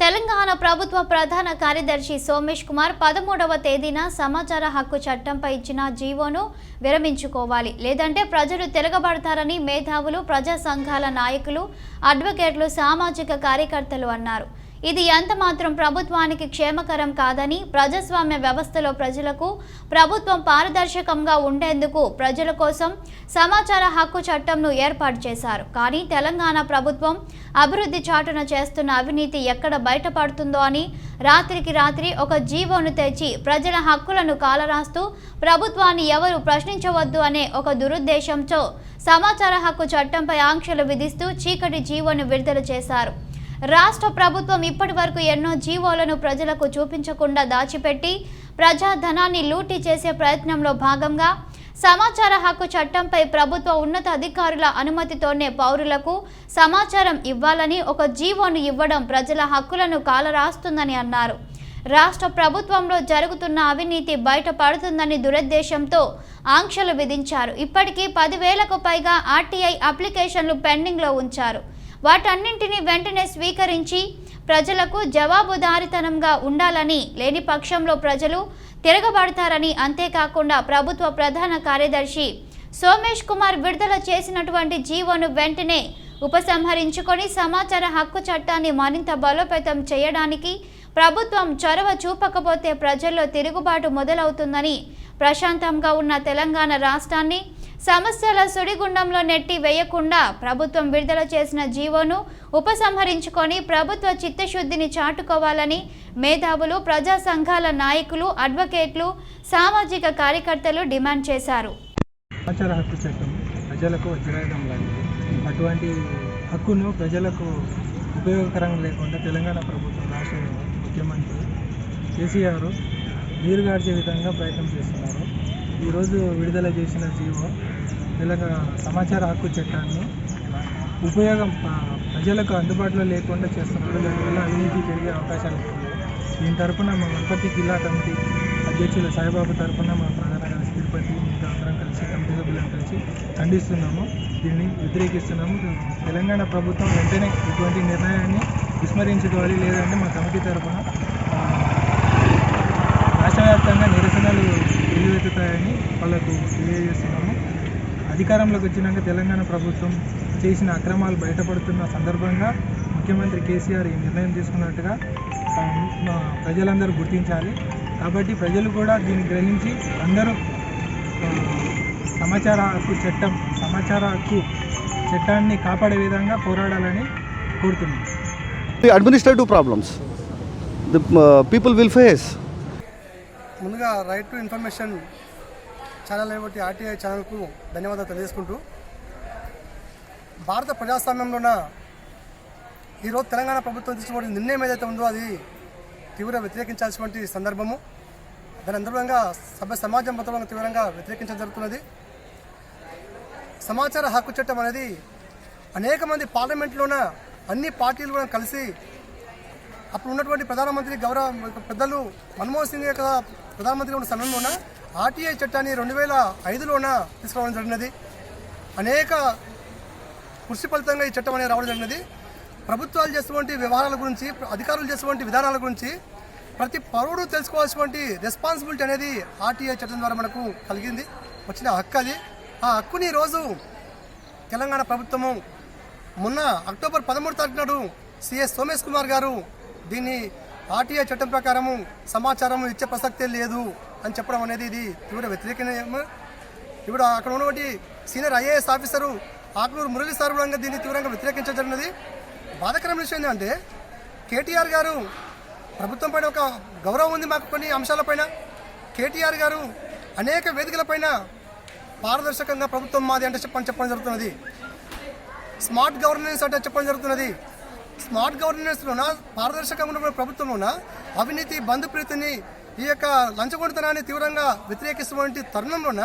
తెలంగాణ ప్రభుత్వ ప్రధాన కార్యదర్శి సోమేష్ కుమార్ 13వ తేదీన సమాచార హక్కు చట్టంపై ఇచ్చిన జీవోను విరమించుకోవాలి, లేదంటే ప్రజలు తిరగబడతారని మేధావులు, ప్రజా సంఘాల నాయకులు, అడ్వకేట్లు, సామాజిక కార్యకర్తలు అన్నారు. ఇది ఎంత మాత్రం ప్రభుత్వానికి క్షేమకరం కాదని, ప్రజాస్వామ్య వ్యవస్థలో ప్రజలకు ప్రభుత్వం పారదర్శకంగా ఉండేందుకు ప్రజల కోసం సమాచార హక్కు చట్టంను ఏర్పాటు చేశారు. కానీ తెలంగాణ ప్రభుత్వం అభివృద్ధి చాటున చేస్తున్న అవినీతి ఎక్కడ బయటపడుతుందో అని రాత్రికి రాత్రి ఒక జీవోను తెచ్చి ప్రజల హక్కులను కాలరాస్తూ ప్రభుత్వాన్ని ఎవరు ప్రశ్నించవద్దు అనే ఒక దురుద్దేశంతో సమాచార హక్కు చట్టంపై ఆంక్షలు విధిస్తూ చీకటి జీవోను విడుదల చేశారు. రాష్ట్ర ప్రభుత్వం ఇప్పటి వరకు ఎన్నో జీవోలను ప్రజలకు చూపించకుండా దాచిపెట్టి ప్రజాధనాన్ని లూటీ చేసే ప్రయత్నంలో భాగంగా సమాచార హక్కు చట్టంపై ప్రభుత్వ ఉన్నత అధికారుల అనుమతితోనే పౌరులకు సమాచారం ఇవ్వాలని ఒక జీవోను ఇవ్వడం ప్రజల హక్కులను కాలరాస్తుందని అన్నారు. రాష్ట్ర ప్రభుత్వంలో జరుగుతున్న అవినీతి బయటపడుతుందని దురుద్దేశంతో ఆంక్షలు విధించారు. ఇప్పటికీ 10,000కు పైగా ఆర్టీఐ అప్లికేషన్లు పెండింగ్లో ఉంచారు. వాటన్నింటినీ వెంటనే స్వీకరించి ప్రజలకు జవాబుదారీతనంగా ఉండాలని, లేని పక్షంలో ప్రజలు తిరగబడతారని, అంతేకాకుండా ప్రభుత్వ ప్రధాన కార్యదర్శి సోమేష్ కుమార్ విడుదల చేసినటువంటి జీవోను వెంటనే ఉపసంహరించుకొని సమాచార హక్కు చట్టాన్ని మరింత బలోపేతం చేయడానికి ప్రభుత్వం చొరవ చూపకపోతే ప్రజల్లో తిరుగుబాటు మొదలవుతుందని, ప్రశాంతంగా ఉన్న తెలంగాణ రాష్ట్రాన్ని సమస్యల సుడిగుండంలో నెట్టి వేయకుండా ప్రభుత్వం విడుదల చేసిన జీవోను ఉపసంహరించుకొని ప్రభుత్వ చిత్తశుద్ధిని చాటుకోవాలని మేధావులు, ప్రజా సంఘాల నాయకులు, అడ్వకేట్లు, సామాజిక కార్యకర్తలు డిమాండ్ చేశారు. సమాచార హక్కు చట్టం ప్రజలకు వజ్రాయుధం లాంటిది. అటువంటి హక్కును ప్రజలకు ఉపయోగకరంగా లేకుండా తెలంగాణ ప్రభుత్వం, రాష్ట్ర ముఖ్యమంత్రి కేసీఆర్ నీరుగార్చే విధంగా ప్రయత్నం చేస్తున్నారు. ఈరోజు విడుదల చేసిన జీవో తెలంగాణ సమాచార హక్కు చట్టాన్ని ప్రజలకు అందుబాటులో లేకుండా చేస్తున్నారు. దానివల్ల అవినీతి పెరిగే అవకాశాలు ఉన్నాయి. దీని తరఫున మా వనపర్తి జిల్లా కమిటీ అధ్యక్షులు సాయిబాబు తరఫున మా ప్రధాన కలిసి తిరుపతి మిగతా అందరం కలిసి కమిటీ సభ్యులను కలిసి ఖండిస్తున్నాము. దీన్ని వ్యతిరేకిస్తున్నాము. తెలంగాణ ప్రభుత్వం వెంటనే ఇటువంటి నిర్ణయాన్ని విస్మరించుకోవాలి, లేదంటే మా కమిటీ తరఫున రాష్ట్ర వ్యాప్తంగా నిరసనలు వెల్లువెత్తుతాయని వాళ్ళకు తెలియజేస్తున్నాము. అధికారంలోకి వచ్చినాక తెలంగాణ ప్రభుత్వం చేసిన అక్రమాలు బయటపడుతున్న సందర్భంగా ముఖ్యమంత్రి కేసీఆర్ ఈ నిర్ణయం తీసుకున్నట్టుగా ప్రజలందరూ గుర్తించాలి. కాబట్టి ప్రజలు కూడా దీన్ని గ్రహించి అందరూ సమాచార హక్కు చట్టాన్ని కాపాడే విధంగా పోరాడాలని కోరుతున్నాం. Administrative problems the people will face. ముందుగా రైట్ టు ఇన్ఫర్మేషన్ ఛానల్ అయినటువంటి ఆర్టీఐ ఛానల్కు ధన్యవాదాలు తెలియజేసుకుంటూ, భారత ప్రజాస్వామ్యంలోన ఈరోజు తెలంగాణ ప్రభుత్వం తీసుకున్న నిర్ణయం ఏదైతే ఉందో అది తీవ్ర వ్యతిరేకించాల్సినటువంటి సందర్భము. దాని అనుగుణంగా సమాజం మొత్తంలో తీవ్రంగా వ్యతిరేకించడం జరుగుతున్నది. సమాచార హక్కు చట్టం అనేది అనేక మంది పార్లమెంట్లోన అన్ని పార్టీలు కూడా కలిసి అప్పుడు ఉన్నటువంటి ప్రధానమంత్రి గౌరవ పెద్దలు మన్మోహన్ సింగ్ యొక్క ప్రధానమంత్రి ఉన్న సమయంలోన ఆర్టీఐ చట్టాన్ని 2005లోన తీసుకురావడం జరిగినది. అనేక కృషి ఫలితంగా ఈ చట్టం అనేది రావడం జరిగినది. ప్రభుత్వాలు చేసేటువంటి వ్యవహారాల గురించి, అధికారులు చేసేటువంటి విధానాల గురించి ప్రతి పౌరుడు తెలుసుకోవాల్సినటువంటి రెస్పాన్సిబిలిటీ అనేది ఆర్టీఐ చట్టం ద్వారా మనకు కలిగింది, వచ్చిన హక్కు అది. ఆ హక్కుని ఈరోజు తెలంగాణ ప్రభుత్వము మొన్న అక్టోబర్ 13 తారీఖు నాడు సిఎస్ సోమేష్ కుమార్ గారు దీన్ని ఆర్టీఐ చట్టం ప్రకారము సమాచారం ఇచ్చే ప్రసక్తే లేదు అని చెప్పడం అనేది ఇది తీవ్ర వ్యతిరేకం. ఇప్పుడు అక్కడ ఉన్నటువంటి senior IAS officer Akunuru Murali sir కూడా దీన్ని తీవ్రంగా వ్యతిరేకించడం జరిగినది. బాధాకరమైన విషయం ఏంటంటే కేటీఆర్ గారు ప్రభుత్వం పైన ఒక గౌరవం ఉంది మాకు, కొన్ని అంశాలపైన కేటీఆర్ గారు అనేక వేదికలపైన పారదర్శకంగా ప్రభుత్వం మాది అంటే చెప్పడం జరుగుతున్నది. స్మార్ట్ గవర్నెన్స్ అంటే చెప్పడం జరుగుతున్నది. స్మార్ట్ గవర్నెన్స్లోన పారదర్శకంగా ఉన్న ప్రభుత్వంలోన అవినీతి, బంధుప్రీతిని, ఈ యొక్క లంచగొండితనాన్ని తీవ్రంగా వ్యతిరేకిస్తున్నటువంటి తరుణంలోన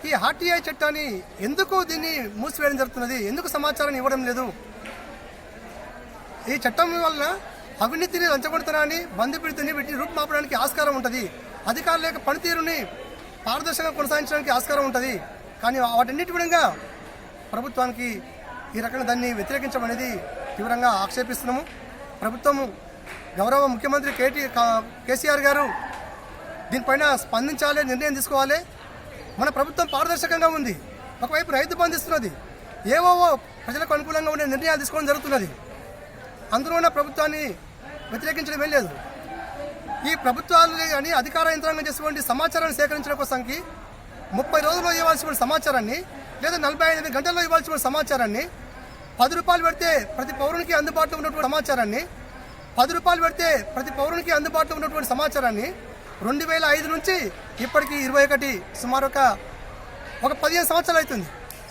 ఈ ఆర్టీఐ చట్టాన్ని ఎందుకు దీన్ని మూసివేయడం జరుగుతున్నది? ఎందుకు సమాచారాన్ని ఇవ్వడం లేదు? ఈ చట్టం వల్ల అవినీతిని, లంచగొండితనాన్ని, బంధుప్రీతిని వీటిని రూపుమాపడానికి ఆస్కారం ఉంటుంది. అధికారుల యొక్క పనితీరుని పారదర్శకంగా కొనసాగించడానికి ఆస్కారం ఉంటుంది. కానీ వాటన్నిటి విధంగా ప్రభుత్వానికి ఈ రకంగా దాన్ని వ్యతిరేకించడం అనేది తీవ్రంగా ఆక్షేపిస్తున్నాము. ప్రభుత్వము గౌరవ ముఖ్యమంత్రి కేసీఆర్ గారు దీనిపైన స్పందించాలి, నిర్ణయం తీసుకోవాలి. మన ప్రభుత్వం పారదర్శకంగా ఉంది. ఒకవైపు రైతు బంధిస్తున్నది, ఏవో ప్రజలకు అనుకూలంగా ఉండే నిర్ణయాలు తీసుకోవడం జరుగుతున్నది. అందులో ఉన్న ప్రభుత్వాన్ని వ్యతిరేకించడం ఏం లేదు. ఈ ప్రభుత్వాలు కానీ అధికార యంత్రాంగం చేసేటువంటి సమాచారాన్ని సేకరించడం కోసంకి 30 రోజుల్లో ఇవ్వాల్సిన సమాచారాన్ని లేదా 48 గంటల్లో ఇవ్వాల్సిన సమాచారాన్ని 10 రూపాయలు పెడితే ప్రతి పౌరునికి అందుబాటులో ఉన్నటువంటి సమాచారాన్ని 10 రూపాయలు పెడితే ప్రతి పౌరునికి అందుబాటులో ఉన్నటువంటి సమాచారాన్ని 2005 నుంచి ఇప్పటికి 21 సుమారు ఒక 15 సంవత్సరాలు అవుతుంది.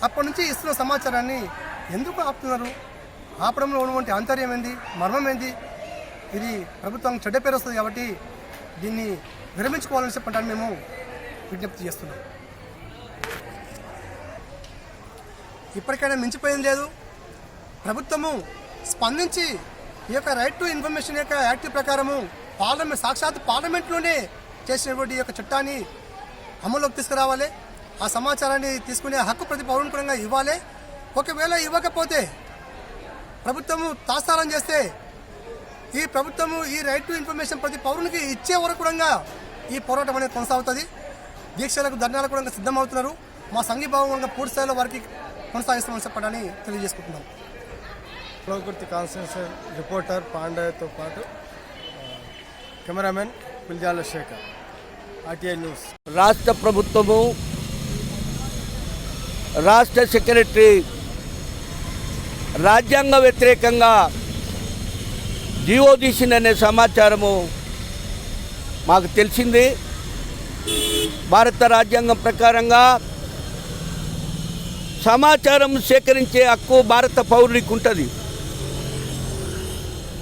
అప్పటి నుంచి ఇస్తున్న సమాచారాన్ని ఎందుకు ఆపుతున్నారు? ఆపడంలో ఉన్నటువంటి ఆంతర్యం ఏంది, మర్మం ఏంది? ఇది ప్రభుత్వం చెడ్డ పేరు వస్తుంది కాబట్టి దీన్ని విరమించుకోవాలని చెప్పడానికి మేము విజ్ఞప్తి చేస్తున్నాం. ఇప్పటికైనా మించిపోయింది లేదు. ప్రభుత్వము స్పందించి ఈ యొక్క రైట్ టు ఇన్ఫర్మేషన్ యొక్క యాక్ట్ ప్రకారము సాక్షాత్ పార్లమెంట్లోనే చేసినటువంటి ఈ యొక్క చట్టాన్ని అమల్లోకి తీసుకురావాలి. ఆ సమాచారాన్ని తీసుకునే హక్కు ప్రతి పౌరునికంగా ఇవ్వాలి. ఒకవేళ ఇవ్వకపోతే ప్రభుత్వము తాత్సారం చేస్తే ఈ ప్రభుత్వము ఈ రైట్ టు ఇన్ఫర్మేషన్ ప్రతి పౌరునికి ఇచ్చే వరకు కూడా ఈ పోరాటం అనేది కొనసాగుతుంది. దీక్షలకు ధర్నాలకు కూడా సిద్ధమవుతున్నారు. మా సంఘీభావం పూర్తి స్థాయిలో వారికి కొనసాగిస్తామని చెప్పడాన్ని తెలియజేసుకుంటున్నాం. లోకర్తి కాన్స్టిట్యూన్సీ రిపోర్టర్ పాండయ్యతో పాటు కెమెరామెన్ పిల్జాల శేఖర్, ఆర్టీఐ న్యూస్. రాష్ట్ర ప్రభుత్వము, రాష్ట్ర సెక్రటరీ రాజ్యాంగ వ్యతిరేకంగా జీవో తీసిందనే సమాచారము మాకు తెలిసింది. భారత రాజ్యాంగం ప్రకారంగా సమాచారం సేకరించే హక్కు భారత పౌరునికి ఉంటుంది.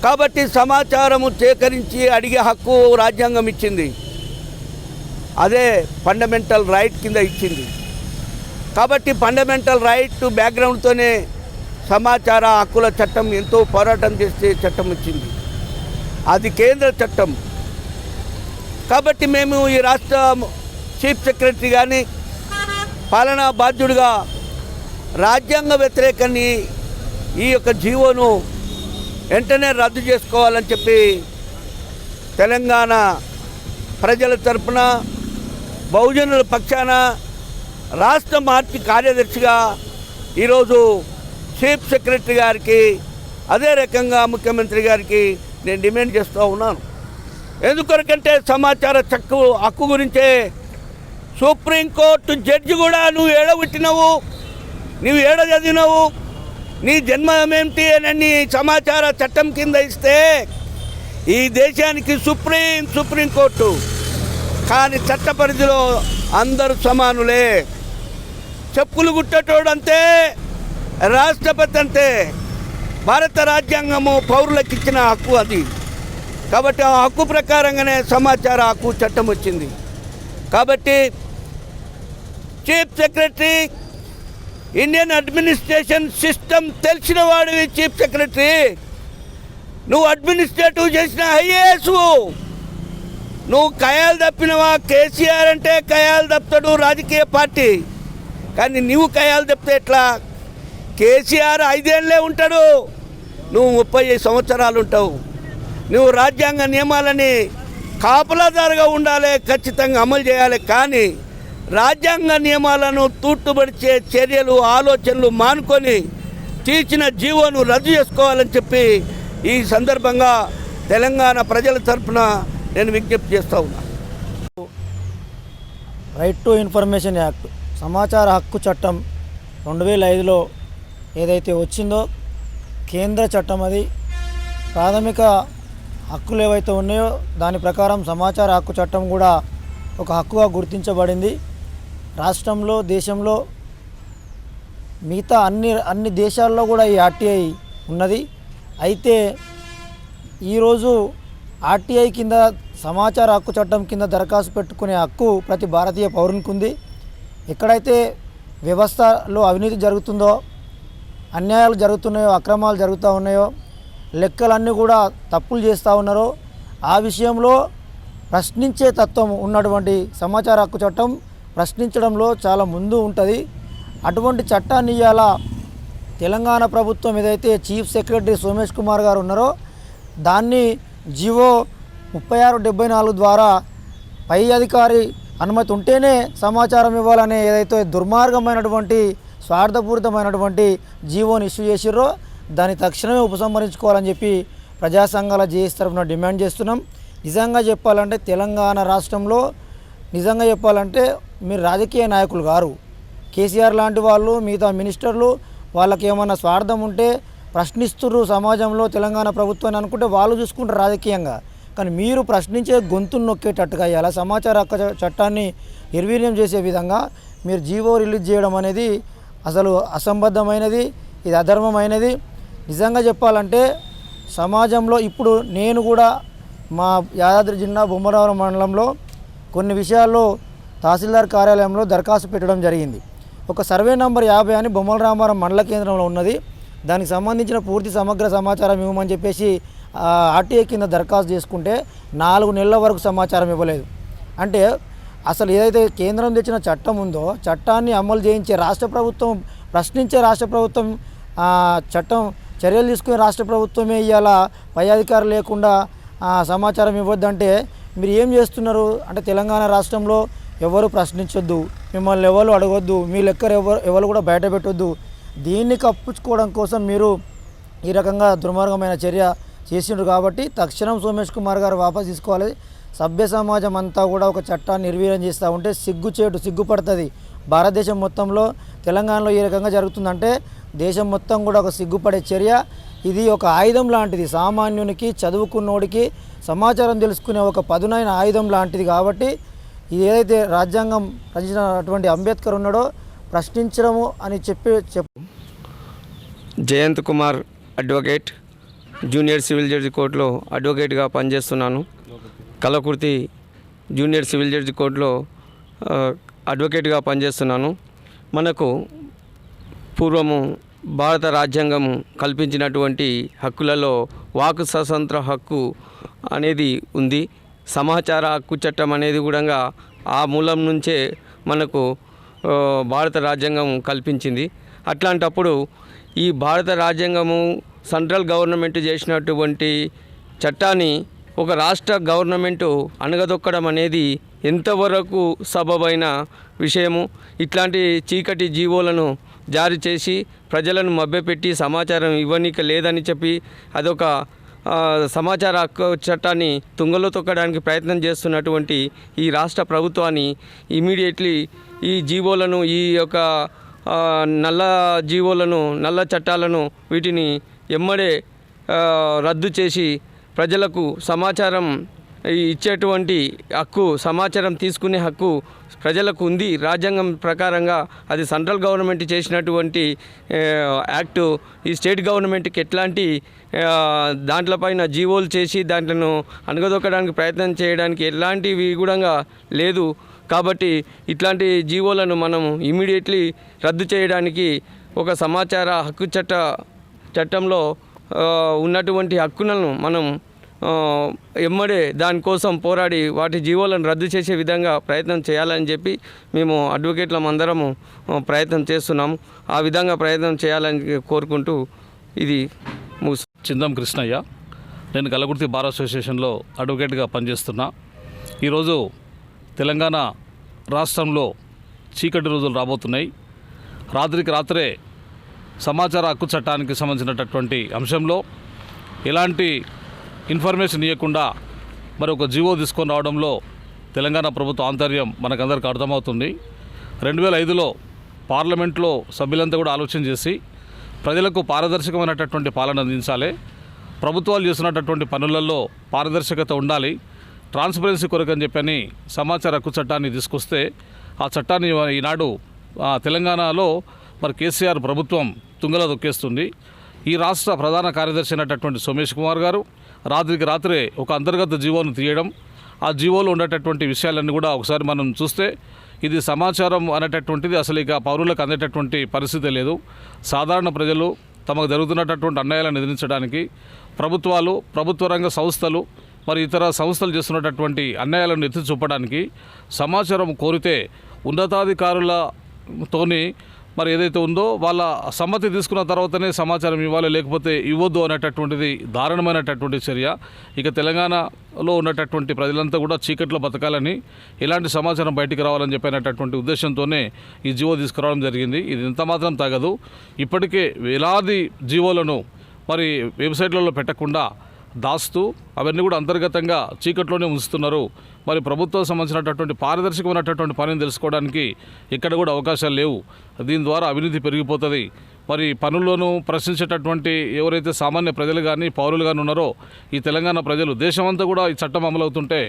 కాబట్టి సమాచారము సేకరించి అడిగే హక్కు రాజ్యాంగం ఇచ్చింది. అదే ఫండమెంటల్ రైట్ కింద ఇచ్చింది. కాబట్టి ఫండమెంటల్ రైట్ బ్యాక్గ్రౌండ్తోనే సమాచార హక్కుల చట్టం ఎంతో పోరాటం చేస్తే చట్టం వచ్చింది. అది కేంద్ర చట్టం. కాబట్టి మేము ఈ రాష్ట్ర చీఫ్ సెక్రటరీ కానీ పాలనా బాధ్యుడిగా రాజ్యాంగ వ్యతిరేకాన్ని ఈ యొక్క జీవోను వెంటనే రద్దు చేసుకోవాలని చెప్పి తెలంగాణ ప్రజల తరపున బహుజనుల పక్షాన రాష్ట్ర పార్టీ కార్యదర్శిగా ఈరోజు చీఫ్ సెక్రటరీ గారికి అదే రకంగా ముఖ్యమంత్రి గారికి నేను డిమాండ్ చేస్తూ ఉన్నాను. ఎందుకొరకంటే సమాచార హక్కు గురించే సుప్రీంకోర్టు జడ్జి కూడా నువ్వు ఏడబుట్టినవు, నువ్వు ఏడ చదివినవు, నీ జన్మమేమిటి అని సమాచార చట్టం కింద ఇస్తే ఈ దేశానికి సుప్రీంకోర్టు. కానీ చట్ట పరిధిలో అందరూ సమానులే. చెప్పులు గుట్టేటోడు అంతే, రాష్ట్రపతి అంతే. భారత రాజ్యాంగము పౌరులకు ఇచ్చిన హక్కు అది. కాబట్టి ఆ హక్కు ప్రకారంగానే సమాచార హక్కు చట్టం వచ్చింది. కాబట్టి chief secretary Indian administration system తెలిసిన వాడివి చీఫ్ సెక్రటరీ. నువ్వు అడ్మినిస్ట్రేటివ్ చేసిన ఐఏఎస్. నువ్వు కయాలు తప్పినవా? కేసీఆర్ అంటే కయాలు తప్పుతాడు రాజకీయ పార్టీ, కానీ నువ్వు కయాలు తప్పితే ఎట్లా? కేసీఆర్ 5 ఏళ్ళే ఉంటాడు, నువ్వు 30 సంవత్సరాలు ఉంటావు. నువ్వు రాజ్యాంగ నియమాలని కాపలాదారుగా ఉండాలి, ఖచ్చితంగా అమలు చేయాలి. కానీ రాజ్యాంగ నియమాలను తూట్టుబడిచే చర్యలు, ఆలోచనలు మానుకొని తీర్చిన జీవోను రద్దు చేసుకోవాలని చెప్పి ఈ సందర్భంగా తెలంగాణ ప్రజల తరఫున నేను విజ్ఞప్తి చేస్తూ ఉన్నాను. రైట్ టు ఇన్ఫర్మేషన్ యాక్ట్, సమాచార హక్కు చట్టం 2005లో ఏదైతే వచ్చిందో కేంద్ర చట్టం, అది ప్రాథమిక హక్కులు ఏవైతే ఉన్నాయో దాని ప్రకారం సమాచార హక్కు చట్టం కూడా ఒక హక్కుగా గుర్తించబడింది. రాష్ట్రంలో, దేశంలో, మిగతా అన్ని దేశాల్లో కూడా ఈ ఆర్టీఐ ఉన్నది. అయితే ఈరోజు ఆర్టీఐ కింద సమాచార హక్కు చట్టం కింద దరఖాస్తు పెట్టుకునే హక్కు ప్రతి భారతీయ పౌరునికి ఉంది. ఎక్కడైతే వ్యవస్థలో అవినీతి జరుగుతుందో, అన్యాయాలు జరుగుతున్నాయో, అక్రమాలు జరుగుతూ ఉన్నాయో, లెక్కలన్నీ కూడా తప్పులు చేస్తూ ఉన్నారో, ఆ విషయంలో ప్రశ్నించే తత్వం ఉన్నటువంటి సమాచార హక్కు చట్టం ప్రశ్నించడంలో చాలా ముందు ఉంటుంది. అటువంటి చట్టాన్ని ఇవాళ తెలంగాణ ప్రభుత్వం ఏదైతే చీఫ్ సెక్రటరీ సోమేష్ కుమార్ గారు ఉన్నారో దాన్ని జీవో 3674 ద్వారా పై అధికారి అనుమతి ఉంటేనే సమాచారం ఇవ్వాలనే ఏదైతే దుర్మార్గమైనటువంటి స్వార్థపూరితమైనటువంటి జీవోని ఇష్యూ చేసిర్రో దాన్ని తక్షణమే ఉపసంహరించుకోవాలని చెప్పి ప్రజా సంఘాల జేఏసీ తరఫున డిమాండ్ చేస్తున్నాం. నిజంగా చెప్పాలంటే తెలంగాణ రాష్ట్రంలో నిజంగా చెప్పాలంటే మీరు రాజకీయ నాయకులు గారు. కేసీఆర్ లాంటి వాళ్ళు మిగతా మినిస్టర్లు వాళ్ళకి ఏమన్నా స్వార్థం ఉంటే ప్రశ్నిస్తున్నారు సమాజంలో తెలంగాణ ప్రభుత్వాన్ని అనుకుంటే వాళ్ళు చూసుకుంటారు రాజకీయంగా. కానీ మీరు ప్రశ్నించే గొంతును నొక్కేటట్టుగా ఇలా సమాచార హక్కు చట్టాన్ని నిర్వీర్యం చేసే విధంగా మీరు జీవో రిలీజ్ చేయడం అనేది అసలు అసంబద్ధమైనది, ఇది అధర్మమైనది. నిజంగా చెప్పాలంటే సమాజంలో ఇప్పుడు నేను కూడా మా యాదాద్రి జిల్లా బొమ్మరావరం మండలంలో కొన్ని విషయాల్లో తహసీల్దార్ కార్యాలయంలో దరఖాస్తు పెట్టడం జరిగింది. ఒక సర్వే నంబర్ 50 అని బొమ్మలరామారం మండల కేంద్రంలో ఉన్నది. దానికి సంబంధించిన పూర్తి సమగ్ర సమాచారం ఇవ్వమని చెప్పేసి ఆర్టీఏ కింద దరఖాస్తు చేసుకుంటే 4 నెలల వరకు సమాచారం ఇవ్వలేదు. అంటే అసలు ఏదైతే కేంద్రం తెచ్చిన చట్టం ఉందో చట్టాన్ని అమలు చేయించే రాష్ట్ర ప్రభుత్వం ప్రశ్నించే రాష్ట్ర ప్రభుత్వం చట్టం చర్యలు తీసుకునే రాష్ట్ర ప్రభుత్వమే ఇవాళ పై అధికారులు లేకుండా సమాచారం ఇవ్వద్దంటే మీరు ఏం చేస్తున్నారు అంటే తెలంగాణ రాష్ట్రంలో ఎవరు ప్రశ్నించొద్దు, మిమ్మల్ని ఎవరు అడగొద్దు, మీ లెక్కర ఎవరు కూడా బయట పెట్టొద్దు. దీన్ని కప్పించుకోవడం కోసం మీరు ఈ రకంగా దుర్మార్గమైన చర్య చేసిండ్రు. కాబట్టి తక్షణం సోమేష్ కుమార్ గారు వాపసు తీసుకోవాలి. సభ్య సమాజం అంతా కూడా ఒక చట్టాన్ని నిర్వీర్యం చేస్తూ ఉంటే సిగ్గుపడుతుంది. భారతదేశం మొత్తంలో తెలంగాణలో ఈ రకంగా జరుగుతుందంటే దేశం మొత్తం కూడా ఒక సిగ్గుపడే చర్య. ఇది ఒక ఆయుధం లాంటిది, సామాన్యునికి చదువుకున్నోడికి సమాచారం తెలుసుకునే ఒక పదునైన ఆయుధం లాంటిది. కాబట్టి ఇది ఏదైతే రాజ్యాంగం రచించినటువంటి అంబేద్కర్ ఉన్నాడో ప్రశ్నించడము అని చెప్పు. Jayant Kumar advocate, junior civil judge కోర్టులో అడ్వకేట్గా పనిచేస్తున్నాను. కలకుర్తి జూనియర్ సివిల్ జడ్జి కోర్టులో అడ్వకేట్గా పనిచేస్తున్నాను. మనకు పూర్వము భారత రాజ్యాంగము కల్పించినటువంటి హక్కులలో వాక్ స్వాతంత్ర హక్కు అనేది ఉంది. సమాచార హక్కు చట్టం అనేది కూడా ఆ మూలం నుంచే మనకు భారత రాజ్యాంగం కల్పించింది. అట్లాంటప్పుడు ఈ భారత రాజ్యాంగము సెంట్రల్ గవర్నమెంట్ చేసినటువంటి చట్టాన్ని ఒక రాష్ట్ర గవర్నమెంటు అణగదొక్కడం అనేది ఎంతవరకు సబబైన విషయము. ఇట్లాంటి చీకటి జీవోలను జారీ చేసి ప్రజలను మభ్యపెట్టి సమాచారం ఇవ్వనీక లేదని చెప్పి అదొక సమాచార హక్కు చట్టాన్ని తుంగలో తొక్కడానికి ప్రయత్నం చేస్తున్నటువంటి ఈ రాష్ట్ర ప్రభుత్వాన్ని ఇమీడియట్లీ ఈ జీవోలను ఈ యొక్క నల్ల జీవోలను నల్ల చట్టాలను వీటిని ఎమ్మడే రద్దు చేసి ప్రజలకు సమాచారం ఇచ్చేటువంటి హక్కు, సమాచారం తీసుకునే హక్కు ప్రజలకు ఉంది. రాజ్యాంగం ప్రకారంగా అది సెంట్రల్ గవర్నమెంట్ చేసినటువంటి యాక్టు ఈ స్టేట్ గవర్నమెంట్కి ఎట్లాంటి దాంట్లపైన జీవోలు చేసి దాంట్లను అణగదొక్కడానికి ప్రయత్నం చేయడానికి ఎలాంటివి కూడా లేదు. కాబట్టి ఇట్లాంటి జీవోలను మనము ఇమీడియట్లీ రద్దు చేయడానికి ఒక సమాచార హక్కు చట్టంలో ఉన్నటువంటి హక్కులను మనం ఎమ్మడే దానికోసం పోరాడి వాటి జీవోలను రద్దు చేసే విధంగా ప్రయత్నం చేయాలని చెప్పి మేము అడ్వకేట్లం అందరము ప్రయత్నం చేస్తున్నాము. ఆ విధంగా ప్రయత్నం చేయాలని కోరుకుంటూ ఇది చిందం కృష్ణయ్య, నేను కలకుర్తి బార్ అసోసియేషన్లో అడ్వకేట్గా పనిచేస్తున్నా. ఈరోజు తెలంగాణ రాష్ట్రంలో చీకటి రోజులు రాబోతున్నాయి. రాత్రికి రాత్రే సమాచార హక్కు చట్టానికి సంబంధించినటువంటి అంశంలో ఎలాంటి ఇన్ఫర్మేషన్ ఇవ్వకుండా మరి ఒక జీవో తీసుకొని రావడంలో తెలంగాణ ప్రభుత్వ ఆంతర్యం మనకందరికీ అర్థమవుతుంది. 2005లో పార్లమెంట్లో సభ్యులంతా కూడా ఆలోచన చేసి ప్రజలకు పారదర్శకమైనటువంటి పాలన అందించాలి, ప్రభుత్వాలు చేస్తున్నటువంటి పనులలో పారదర్శకత ఉండాలి, ట్రాన్స్పరెన్సీ కొరకని చెప్పని సమాచార హక్కు చట్టాన్ని తీసుకొస్తే ఆ చట్టాన్ని ఈనాడు తెలంగాణలో మరి కేసీఆర్ ప్రభుత్వం తుంగలో దొక్కేస్తుంది. ఈ రాష్ట్ర ప్రధాన కార్యదర్శి అయినటువంటి సోమేష్ కుమార్ గారు రాత్రికి రాత్రే ఒక అంతర్గత జీవోను తీయడం, ఆ జీవోలో ఉండేటటువంటి విషయాలన్నీ కూడా ఒకసారి మనం చూస్తే ఇది సమాచారం అనేటటువంటిది అసలు ఇక పౌరులకు అందేటటువంటి పరిస్థితి లేదు. సాధారణ ప్రజలు తమకు జరుగుతున్నటువంటి అన్యాయాలను ఎదిరించడానికి ప్రభుత్వాలు, ప్రభుత్వ రంగ సంస్థలు మరి ఇతర సంస్థలు చేస్తున్నటువంటి అన్యాయాలను ఎత్తి చూపడానికి సమాచారం కోరితే ఉన్నతాధికారులతోని మరి ఏదైతే ఉందో వాళ్ళ సమ్మతి తీసుకున్న తర్వాతనే సమాచారం ఇవ్వాలి, లేకపోతే ఇవ్వద్దు అనేటటువంటిది దారుణమైనటువంటి చర్య. ఇక తెలంగాణలో ఉన్నటువంటి ప్రజలంతా కూడా చీకట్లో బతకాలని, ఎలాంటి సమాచారం బయటికి రావాలని చెప్పినటువంటి ఉద్దేశంతోనే ఈ జీవో తీసుకురావడం జరిగింది. ఇది ఎంత మాత్రం తగదు. ఇప్పటికే వేలాది జీవోలను మరి వెబ్సైట్లలో పెట్టకుండా దాస్తూ అవన్నీ కూడా అంతర్గతంగా చీకట్లోనే ఉంచుతున్నారు. మరి ప్రభుత్వం సంబంధించినటువంటి పారదర్శకమైనటువంటి పనిని తెలుసుకోవడానికి ఎక్కడ కూడా అవకాశాలు లేవు. దీని ద్వారా అవినీతి పెరిగిపోతుంది. మరి పనుల్లోనూ ప్రశ్నించేటటువంటి ఎవరైతే సామాన్య ప్రజలు కానీ పౌరులు కానీ ఉన్నారో ఈ తెలంగాణ ప్రజలు, దేశమంతా కూడా ఈ చట్టం అమలవుతుంటే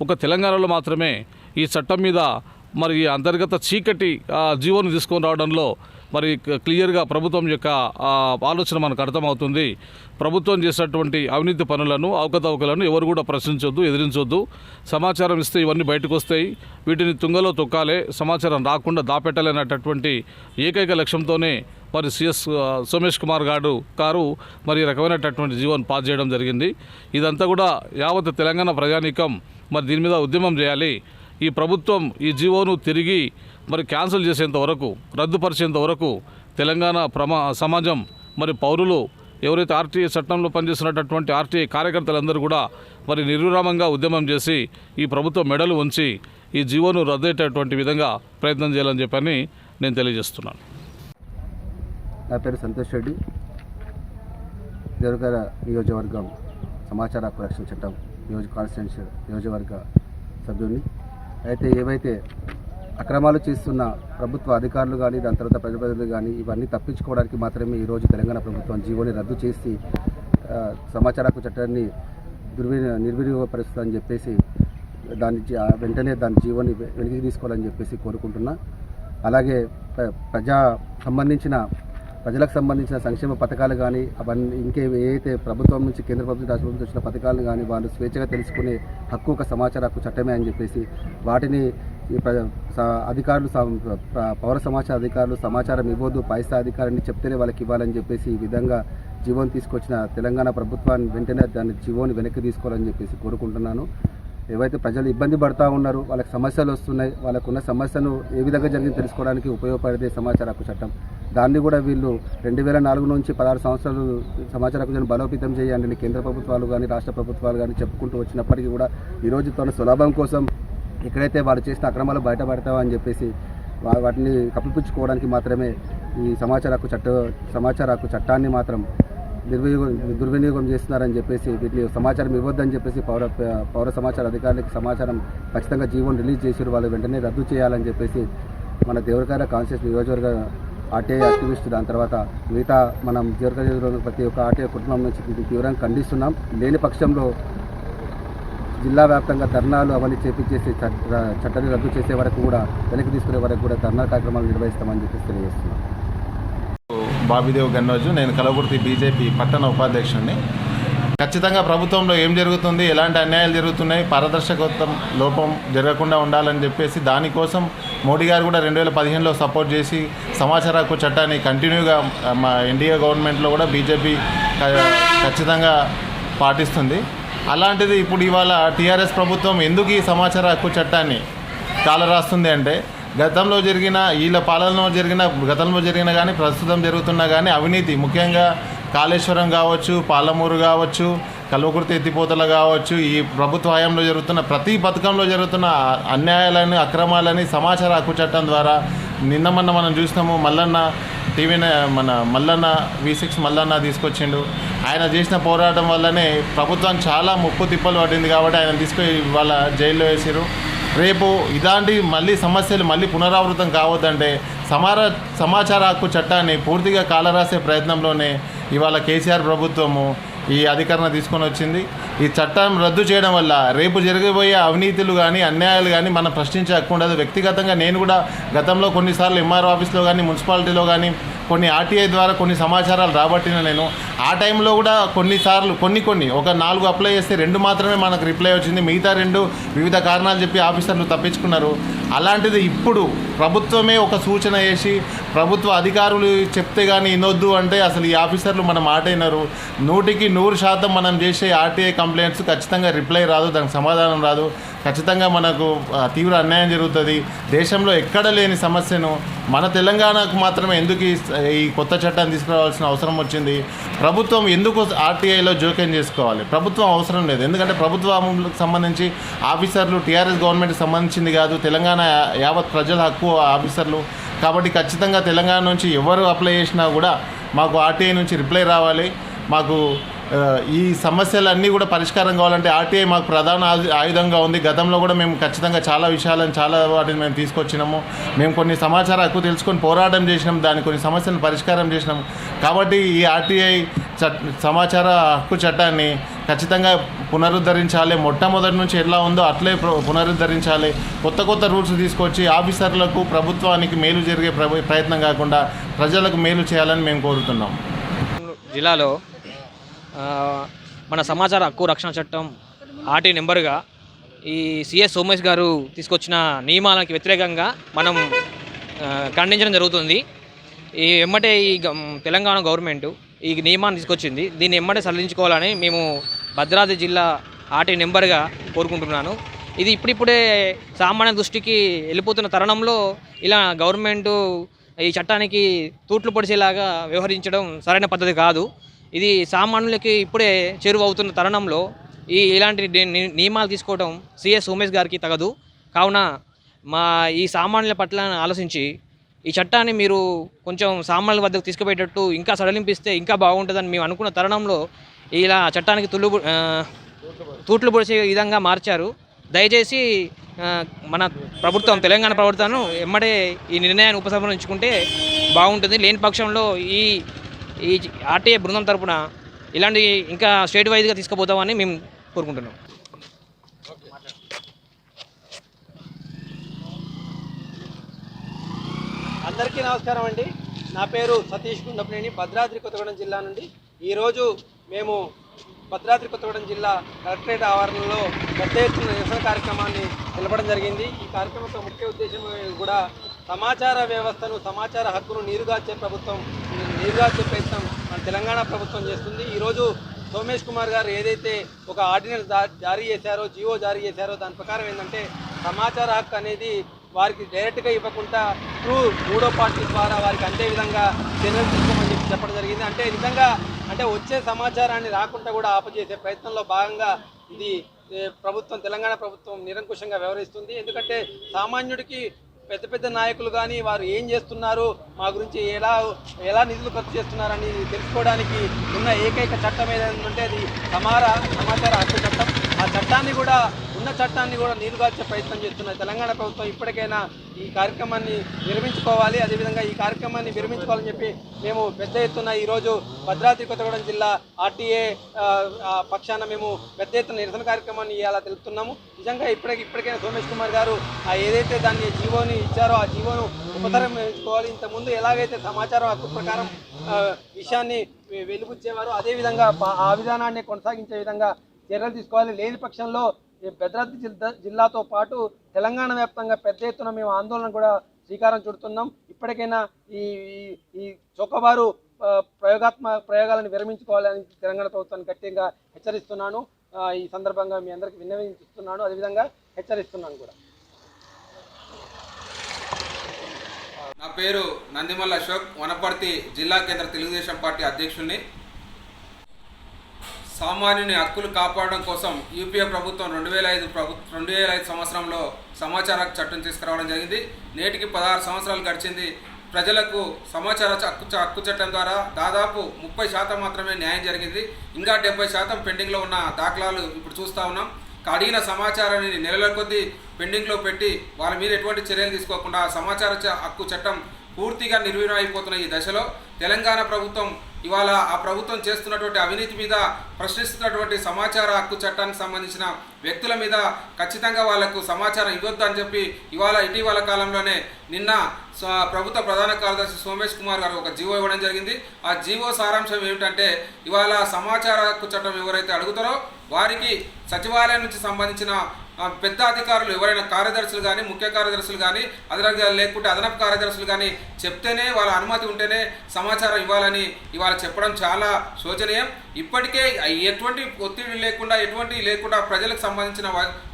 ఒక తెలంగాణలో మాత్రమే ఈ చట్టం మీద మరి అంతర్గత చీకటి జీవోను తీసుకొని రావడంలో మరి క్లియర్గా ప్రభుత్వం యొక్క ఆలోచన మనకు అర్థమవుతుంది. ప్రభుత్వం చేసేటువంటి అవినీతి పనులను, అవకతవకలను ఎవరు కూడా ప్రశ్నించొద్దు, ఎదిరించొద్దు. సమాచారం ఇస్తే ఇవన్నీ బయటకు వస్తాయి, వీటిని తుంగలో తొక్కాలే, సమాచారం రాకుండా దాపెట్టాలనేటటువంటి ఏకైక లక్ష్యంతోనే మరి సిఎస్ సోమేష్ కుమార్ గారు మరి రకమైనటువంటి జీవోను పాస్ చేయడం జరిగింది. ఇదంతా కూడా యావత్ తెలంగాణ ప్రజానీకం మరి దీని మీద ఉద్యమం చేయాలి. ఈ ప్రభుత్వం ఈ జీవోను తిరిగి మరి క్యాన్సిల్ చేసేంత వరకు, రద్దుపరిచేంత వరకు తెలంగాణ సమాజం మరి పౌరులు ఎవరైతే ఆర్టీఐ చట్టంలో పనిచేస్తున్నటువంటి ఆర్టీఐ కార్యకర్తలందరూ కూడా మరి నిర్విరామంగా ఉద్యమం చేసి ఈ ప్రభుత్వం మెడలు ఉంచి ఈ జీవోను రద్దయ్యేటటువంటి విధంగా ప్రయత్నం చేయాలని చెప్పని నేను తెలియజేస్తున్నాను. నా పేరు సంతోష్ రెడ్డి, దేవరకద్ర నియోజకవర్గం సమాచార హక్కు రక్షణ చట్టం నియోజకవర్గ సభ్యుడిని. అయితే ఏవైతే అక్రమాలు చేస్తున్న ప్రభుత్వ అధికారులు కానీ, దాని తర్వాత ప్రజాప్రతినిధులు కానీ ఇవన్నీ తప్పించుకోవడానికి మాత్రమే ఈరోజు తెలంగాణ ప్రభుత్వం జీవోని రద్దు చేసి సమాచార హక్కు చట్టాన్ని నిర్వినియోగపరుస్తుందని చెప్పేసి వెంటనే దాని జీవోని వెనక్కి తీసుకోవాలని చెప్పేసి కోరుకుంటున్నా. అలాగే ప్రజలకు సంబంధించిన సంక్షేమ పథకాలు కానీ అవన్నీ ఏదైతే ప్రభుత్వం నుంచి, కేంద్ర ప్రభుత్వం, రాష్ట్ర ప్రభుత్వం వచ్చిన పథకాలను కానీ వాళ్ళు స్వేచ్ఛగా తెలుసుకునే హక్కు ఒక సమాచార హక్కు చట్టమే అని చెప్పేసి వాటిని అధికారులు, పౌర సమాచార అధికారులు సమాచారం ఇవ్వద్దు, పైసా అధికారాన్ని చెప్తేనే వాళ్ళకి ఇవ్వాలని చెప్పేసి ఈ విధంగా జీవోని తీసుకొచ్చిన తెలంగాణ ప్రభుత్వాన్ని వెంటనే దాని జీవోని వెనక్కి తీసుకోవాలని చెప్పేసి కోరుకుంటున్నాను. ఏవైతే ప్రజలు ఇబ్బంది పడుతూ ఉన్నారు, వాళ్ళకి సమస్యలు వస్తున్నాయి, వాళ్ళకున్న సమస్యను ఏ విధంగా జరిగింది తెలుసుకోవడానికి ఉపయోగపడేదే సమాచార హక్కు చట్టం. దాన్ని కూడా వీళ్ళు 2004 నుంచి 16 సంవత్సరాలు సమాచార హక్కులను బలోపేతం చేయండి కేంద్ర ప్రభుత్వాలు కానీ రాష్ట్ర ప్రభుత్వాలు కానీ చెప్పుకుంటూ వచ్చినప్పటికీ కూడా ఈరోజు తన సులభం కోసం ఎక్కడైతే వాళ్ళు చేసిన అక్రమాలు బయటపడతామని చెప్పేసి వాటిని కప్పిపుచ్చుకోవడానికి మాత్రమే ఈ సమాచార హక్కు చట్టాన్ని మాత్రం దుర్వినియోగం చేస్తున్నారని చెప్పేసి వీటిని సమాచారం ఇవ్వద్దని చెప్పేసి పౌర సమాచార అధికారులకు సమాచారం ఖచ్చితంగా జీవోని రిలీజ్ చేసారు. వాళ్ళు వెంటనే రద్దు చేయాలని చెప్పేసి మన దేవరకద్ర కాన్స్టిట్యూన్సీ నియోజకవర్గ ఆర్టీఐ యాక్టివిస్ట్, దాని తర్వాత మిగతా మనం దేవరకద్రలో ప్రతి ఒక్క ఆర్టీఐ కుటుంబం నుంచి తీవ్రంగా ఖండిస్తున్నాం. లేని పక్షంలో జిల్లా వ్యాప్తంగా ధర్నాలు అవన్నీ చేపించేసి చట్టాన్ని రద్దు చేసే వరకు కూడా, వెనక్కి తీసుకునే వరకు కూడా ధర్నా కార్యక్రమాలు నిర్వహిస్తామని చెప్పేసి తెలియజేస్తున్నాం. బాబిదేవ్ గన్నోజు, నేను కలవకుర్తి బీజేపీ పట్టణ ఉపాధ్యక్షుడిని. ఖచ్చితంగా ప్రభుత్వంలో ఏం జరుగుతుంది, ఎలాంటి అన్యాయాలు జరుగుతున్నాయి, పారదర్శకత్వం లోపం జరగకుండా ఉండాలని చెప్పేసి దానికోసం మోడీ గారు కూడా 2015లో సపోర్ట్ చేసి సమాచార హక్కు చట్టాన్ని కంటిన్యూగా మా ఎన్డీఏ గవర్నమెంట్లో కూడా బీజేపీ ఖచ్చితంగా పాటిస్తుంది. అలాంటిది ఇప్పుడు ఇవాళ టీఆర్ఎస్ ప్రభుత్వం ఎందుకు ఈ సమాచార హక్కు చట్టాన్ని కాలరాస్తుంది అంటే గతంలో జరిగిన వీళ్ళ పాలనలో జరిగిన కానీ ప్రస్తుతం జరుగుతున్నా కానీ అవినీతి, ముఖ్యంగా కాళేశ్వరం కావచ్చు, పాలమూరు కావచ్చు, కల్వకుర్తి ఎత్తిపోతలు కావచ్చు, ఈ ప్రభుత్వ హయాంలో జరుగుతున్న ప్రతి పథకంలో జరుగుతున్న అన్యాయాలని, అక్రమాలని సమాచార హక్కు చట్టం ద్వారా నిన్న మనం చూసినాము. మల్లన్న V6 మల్లన్న తీసుకొచ్చిండు. ఆయన చేసిన పోరాటం వల్లనే ప్రభుత్వం చాలా ముప్పు తిప్పలు పడింది కాబట్టి ఆయన తీసుకొని వాళ్ళ జైల్లో వేసారు. రేపు ఇలాంటి సమస్యలు పునరావృతం కావద్దంటే సమాచార హక్కు చట్టాన్ని పూర్తిగా కాలరాసే ప్రయత్నంలోనే ఇవాళ కేసీఆర్ ప్రభుత్వము ఈ అధికరణ తీసుకొని వచ్చింది. ఈ చట్టం రద్దు చేయడం వల్ల రేపు జరగబోయే అవినీతులు కానీ, అన్యాయాలు కానీ మనం ప్రశ్నించే హక్కు ఉండదు. వ్యక్తిగతంగా నేను కూడా గతంలో కొన్నిసార్లు ఎంఆర్ఓ ఆఫీస్లో కానీ, మున్సిపాలిటీలో కానీ కొన్ని ఆర్టీఐ ద్వారా కొన్ని సమాచారాలు రాబట్టిన నేను ఆ టైంలో కూడా కొన్నిసార్లు కొన్ని ఒక 4 అప్లై చేస్తే 2 మాత్రమే మనకు రిప్లై వచ్చింది, మిగతా 2 వివిధ కారణాలు చెప్పి ఆఫీసర్లు తప్పించుకున్నారు. అలాంటిది ఇప్పుడు ప్రభుత్వమే ఒక సూచన చేసి ప్రభుత్వ అధికారులు చెప్తే కానీ వినొద్దు అంటే అసలు ఈ ఆఫీసర్లు మన మాట వినరు. 100% మనం చేసే ఆర్టీఐ కంప్లైంట్స్ ఖచ్చితంగా రిప్లై రాదు, దానికి సమాధానం రాదు. ఖచ్చితంగా మనకు తీవ్ర అన్యాయం జరుగుతుంది. దేశంలో ఎక్కడ లేని సమస్యను మన తెలంగాణకు మాత్రమే ఎందుకు ఈ కొత్త చట్టాన్ని తీసుకురావాల్సిన అవసరం వచ్చింది? ప్రభుత్వం ఎందుకు ఆర్టీఐలో జోక్యం చేసుకోవాలి? ప్రభుత్వం అవసరం లేదు. ఎందుకంటే ప్రభుత్వానికి సంబంధించి ఆఫీసర్లు టీఆర్ఎస్ గవర్నమెంట్కి సంబంధించింది కాదు, తెలంగాణ యావత్ ప్రజల హక్కు ఆఫీసర్లు. కాబట్టి ఖచ్చితంగా తెలంగాణ నుంచి ఎవరు అప్లై చేసినా కూడా మాకు ఆర్టీఐ నుంచి రిప్లై రావాలి. మాకు ఈ సమస్యలన్నీ కూడా పరిష్కారం కావాలంటే ఆర్టీఐ మాకు ప్రధాన ఆయుధంగా ఉంది. గతంలో కూడా మేము ఖచ్చితంగా చాలా వాటిని మేము తీసుకొచ్చినాము. మేము కొన్ని సమాచార హక్కు తెలుసుకొని పోరాటం చేసినాం, దాని కొన్ని సమస్యలను పరిష్కారం చేసినాము. కాబట్టి ఈ ఆర్టీఐ సమాచార హక్కు చట్టాన్ని ఖచ్చితంగా పునరుద్ధరించాలి. మొట్టమొదటి నుంచి ఎట్లా ఉందో అట్లే పునరుద్ధరించాలి. కొత్త రూల్స్ తీసుకొచ్చి ఆఫీసర్లకు ప్రభుత్వానికి మేలు జరిగే ప్రయత్నం కాకుండా ప్రజలకు మేలు చేయాలని మేము కోరుతున్నాం. జిల్లాలో మన సమాచార హక్కు రక్షణ చట్టం ఆర్టీ నెంబర్గా ఈ సిఎస్ సోమేష్ గారు తీసుకొచ్చిన నియమాలకు వ్యతిరేకంగా మనం ఖండించడం జరుగుతుంది. ఈ ఎమ్మటే ఈ తెలంగాణ గవర్నమెంట్ ఈ నియమాన్ని తీసుకొచ్చింది, దీన్ని ఎమ్మటే సడలించుకోవాలని మేము భద్రాద్రి జిల్లా ఆర్టీ నెంబర్గా కోరుకుంటున్నాను. ఇది ఇప్పుడిప్పుడే సామాన్య దృష్టికి వెళ్ళిపోతున్న తరుణంలో ఇలా గవర్నమెంటు ఈ చట్టానికి తూట్లు పొడిచేలాగా వ్యవహరించడం సరైన పద్ధతి కాదు. ఇది సామాన్యులకి ఇప్పుడే చేరువ అవుతున్న తరుణంలో ఇలాంటి నియమాలు తీసుకోవడం సిఎస్ సోమేష్ గారికి తగదు. కావున ఈ సామాన్యుల పట్ల ఆలోచించి ఈ చట్టాన్ని మీరు కొంచెం సామాన్యుల వద్దకు తీసుకుపోయేటట్టు ఇంకా సడలింపిస్తే ఇంకా బాగుంటుందని మేము అనుకున్న తరుణంలో ఇలా చట్టానికి తూట్లు పొడిచే విధంగా మార్చారు. దయచేసి మన ప్రభుత్వం, తెలంగాణ ప్రభుత్వం ఎమ్మడే ఈ నిర్ణయాన్ని ఉపసంహరించుకుంటే బాగుంటుంది. లేని పక్షంలో ఈ ఆర్టీఐ బృందం తరపున ఇలాంటి ఇంకా స్టేట్ వైజ్గా తీసుకుపోతామని మేము కోరుకుంటున్నాం. అందరికీ నమస్కారం అండి. నా పేరు సతీష్ గుండపనేని, భద్రాద్రి కొత్తగూడెం జిల్లా నుండి. ఈరోజు మేము భద్రాద్రి కొత్తగూడెం జిల్లా కలెక్టరేట్ ఆవరణలో పెద్ద ఎత్తున నిరసన కార్యక్రమాన్ని నిలబడడం జరిగింది. ఈ కార్యక్రమంతో ముఖ్య ఉద్దేశం కూడా సమాచార వ్యవస్థను, సమాచార హక్కును నీరుగార్చే ప్రయత్నం మన తెలంగాణ ప్రభుత్వం చేస్తుంది. ఈరోజు సోమేష్ కుమార్ గారు ఏదైతే ఒక ఆర్డినెన్స్ జారీ చేశారో, జీవో జారీ చేశారో, దాని ప్రకారం ఏంటంటే సమాచార హక్కు అనేది వారికి డైరెక్ట్గా ఇవ్వకుండా త్రూ 3వ పార్టీ ద్వారా వారికి అంతే విధంగా చర్యలు తీసుకోమని చెప్పడం జరిగింది. అంటే నిజంగా వచ్చే సమాచారాన్ని రాకుండా కూడా ఆపజేసే ప్రయత్నంలో భాగంగా ఇది తెలంగాణ ప్రభుత్వం నిరంకుశంగా వ్యవహరిస్తుంది. ఎందుకంటే సామాన్యుడికి పెద్ద నాయకులు కానీ వారు ఏం చేస్తున్నారు, మా గురించి ఎలా నిధులు ఖర్చు చేస్తున్నారని తెలుసుకోవడానికి ఉన్న ఏకైక చట్టం ఏదంటే అది సమాచార హక్కు చట్టం. ఆ చట్టాన్ని కూడా నీరుగార్చే ప్రయత్నం చేస్తున్న తెలంగాణ ప్రభుత్వం ఇప్పటికైనా ఈ కార్యక్రమాన్ని విరమించుకోవాలి. అదేవిధంగా ఈ కార్యక్రమాన్ని విరమించుకోవాలని చెప్పి మేము పెద్ద ఎత్తున ఈరోజు భద్రాద్రి కొత్తగూడెం జిల్లా ఆర్టీఏ పక్షాన మేము పెద్ద ఎత్తున నిరసన కార్యక్రమాన్ని ఇవాళ తెలుపుతున్నాము. నిజంగా ఇప్పటికైనా సోమేష్ కుమార్ గారు ఏదైతే దాన్ని జీవోని ఇచ్చారో ఆ జీవోను ఉపసంహరించుకోవాలి. ఇంతకుముందు ఎలాగైతే సమాచారం హక్కు ప్రకారం విషయాన్ని వెలుగుచ్చేవారో అదేవిధంగా ఆ విధానాన్ని కొనసాగించే విధంగా చర్యలు తీసుకోవాలి. లేని పక్షంలో భద్రాద్రి జిల్లాతో పాటు తెలంగాణ వ్యాప్తంగా పెద్ద ఎత్తున మేము ఆందోళన కూడా శ్రీకారం చుడుతున్నాం. ఇప్పటికైనా ఈ చౌకబారు ప్రయోగాలను విరమించుకోవాలని తెలంగాణ ప్రభుత్వాన్ని గట్టిగా హెచ్చరిస్తున్నాను. ఈ సందర్భంగా మీ అందరికీ విన్నవిస్తున్నాను, అదేవిధంగా హెచ్చరిస్తున్నాను కూడా. నా పేరు నందిమల్ల అశోక్, వనపర్తి జిల్లా కేంద్ర తెలుగుదేశం పార్టీ అధ్యక్షుడిని. సామాన్యుని హక్కులు కాపాడడం కోసం యూపీఏ ప్రభుత్వం 2005 సంవత్సరంలో సమాచార హక్కు చట్టం తీసుకురావడం జరిగింది. నేటికి 16 సంవత్సరాలు గడిచింది. ప్రజలకు సమాచార హక్కు చట్టం ద్వారా దాదాపు 30% మాత్రమే న్యాయం జరిగింది. ఇంకా 70% పెండింగ్లో ఉన్న దాఖలాలు ఇప్పుడు చూస్తూ ఉన్నాం. అడిగిన సమాచారాన్ని నెలల కొద్దీ పెండింగ్లో పెట్టి వాళ్ళ మీద ఎటువంటి చర్యలు తీసుకోకుండా సమాచార హక్కు చట్టం పూర్తిగా నిర్వీర్యం అయిపోతున్న ఈ దశలో తెలంగాణ ప్రభుత్వం ఇవాళ ఆ ప్రభుత్వం చేస్తున్నటువంటి అవినీతి మీద ప్రశ్నిస్తున్నటువంటి సమాచార హక్కు చట్టానికి సంబంధించిన వ్యక్తుల మీద ఖచ్చితంగా వాళ్లకు సమాచారం ఇవ్వద్దు అని చెప్పి ఇటీవల కాలంలోనే నిన్న ప్రభుత్వ ప్రధాన కార్యదర్శి సోమేష్ కుమార్ గారు ఒక జీవో ఇవ్వడం జరిగింది. ఆ జీవో సారాంశం ఏమిటంటే ఇవాళ సమాచార హక్కు చట్టం ఎవరైతే అడుగుతారో వారికి సచివాలయం నుంచి సంబంధించిన పెద్ద అధికారులు ఎవరైనా కార్యదర్శులు కానీ ముఖ్య కార్యదర్శులు కానీ లేకుంటే అదనపు కార్యదర్శులు కానీ చెప్తేనే వాళ్ళ అనుమతి ఉంటేనే సమాచారం ఇవ్వాలని ఇవాళ చెప్పడం చాలా శోచనీయం. ఇప్పటికే ఎటువంటి ఒత్తిడి లేకుండా ప్రజలకు సంబంధించిన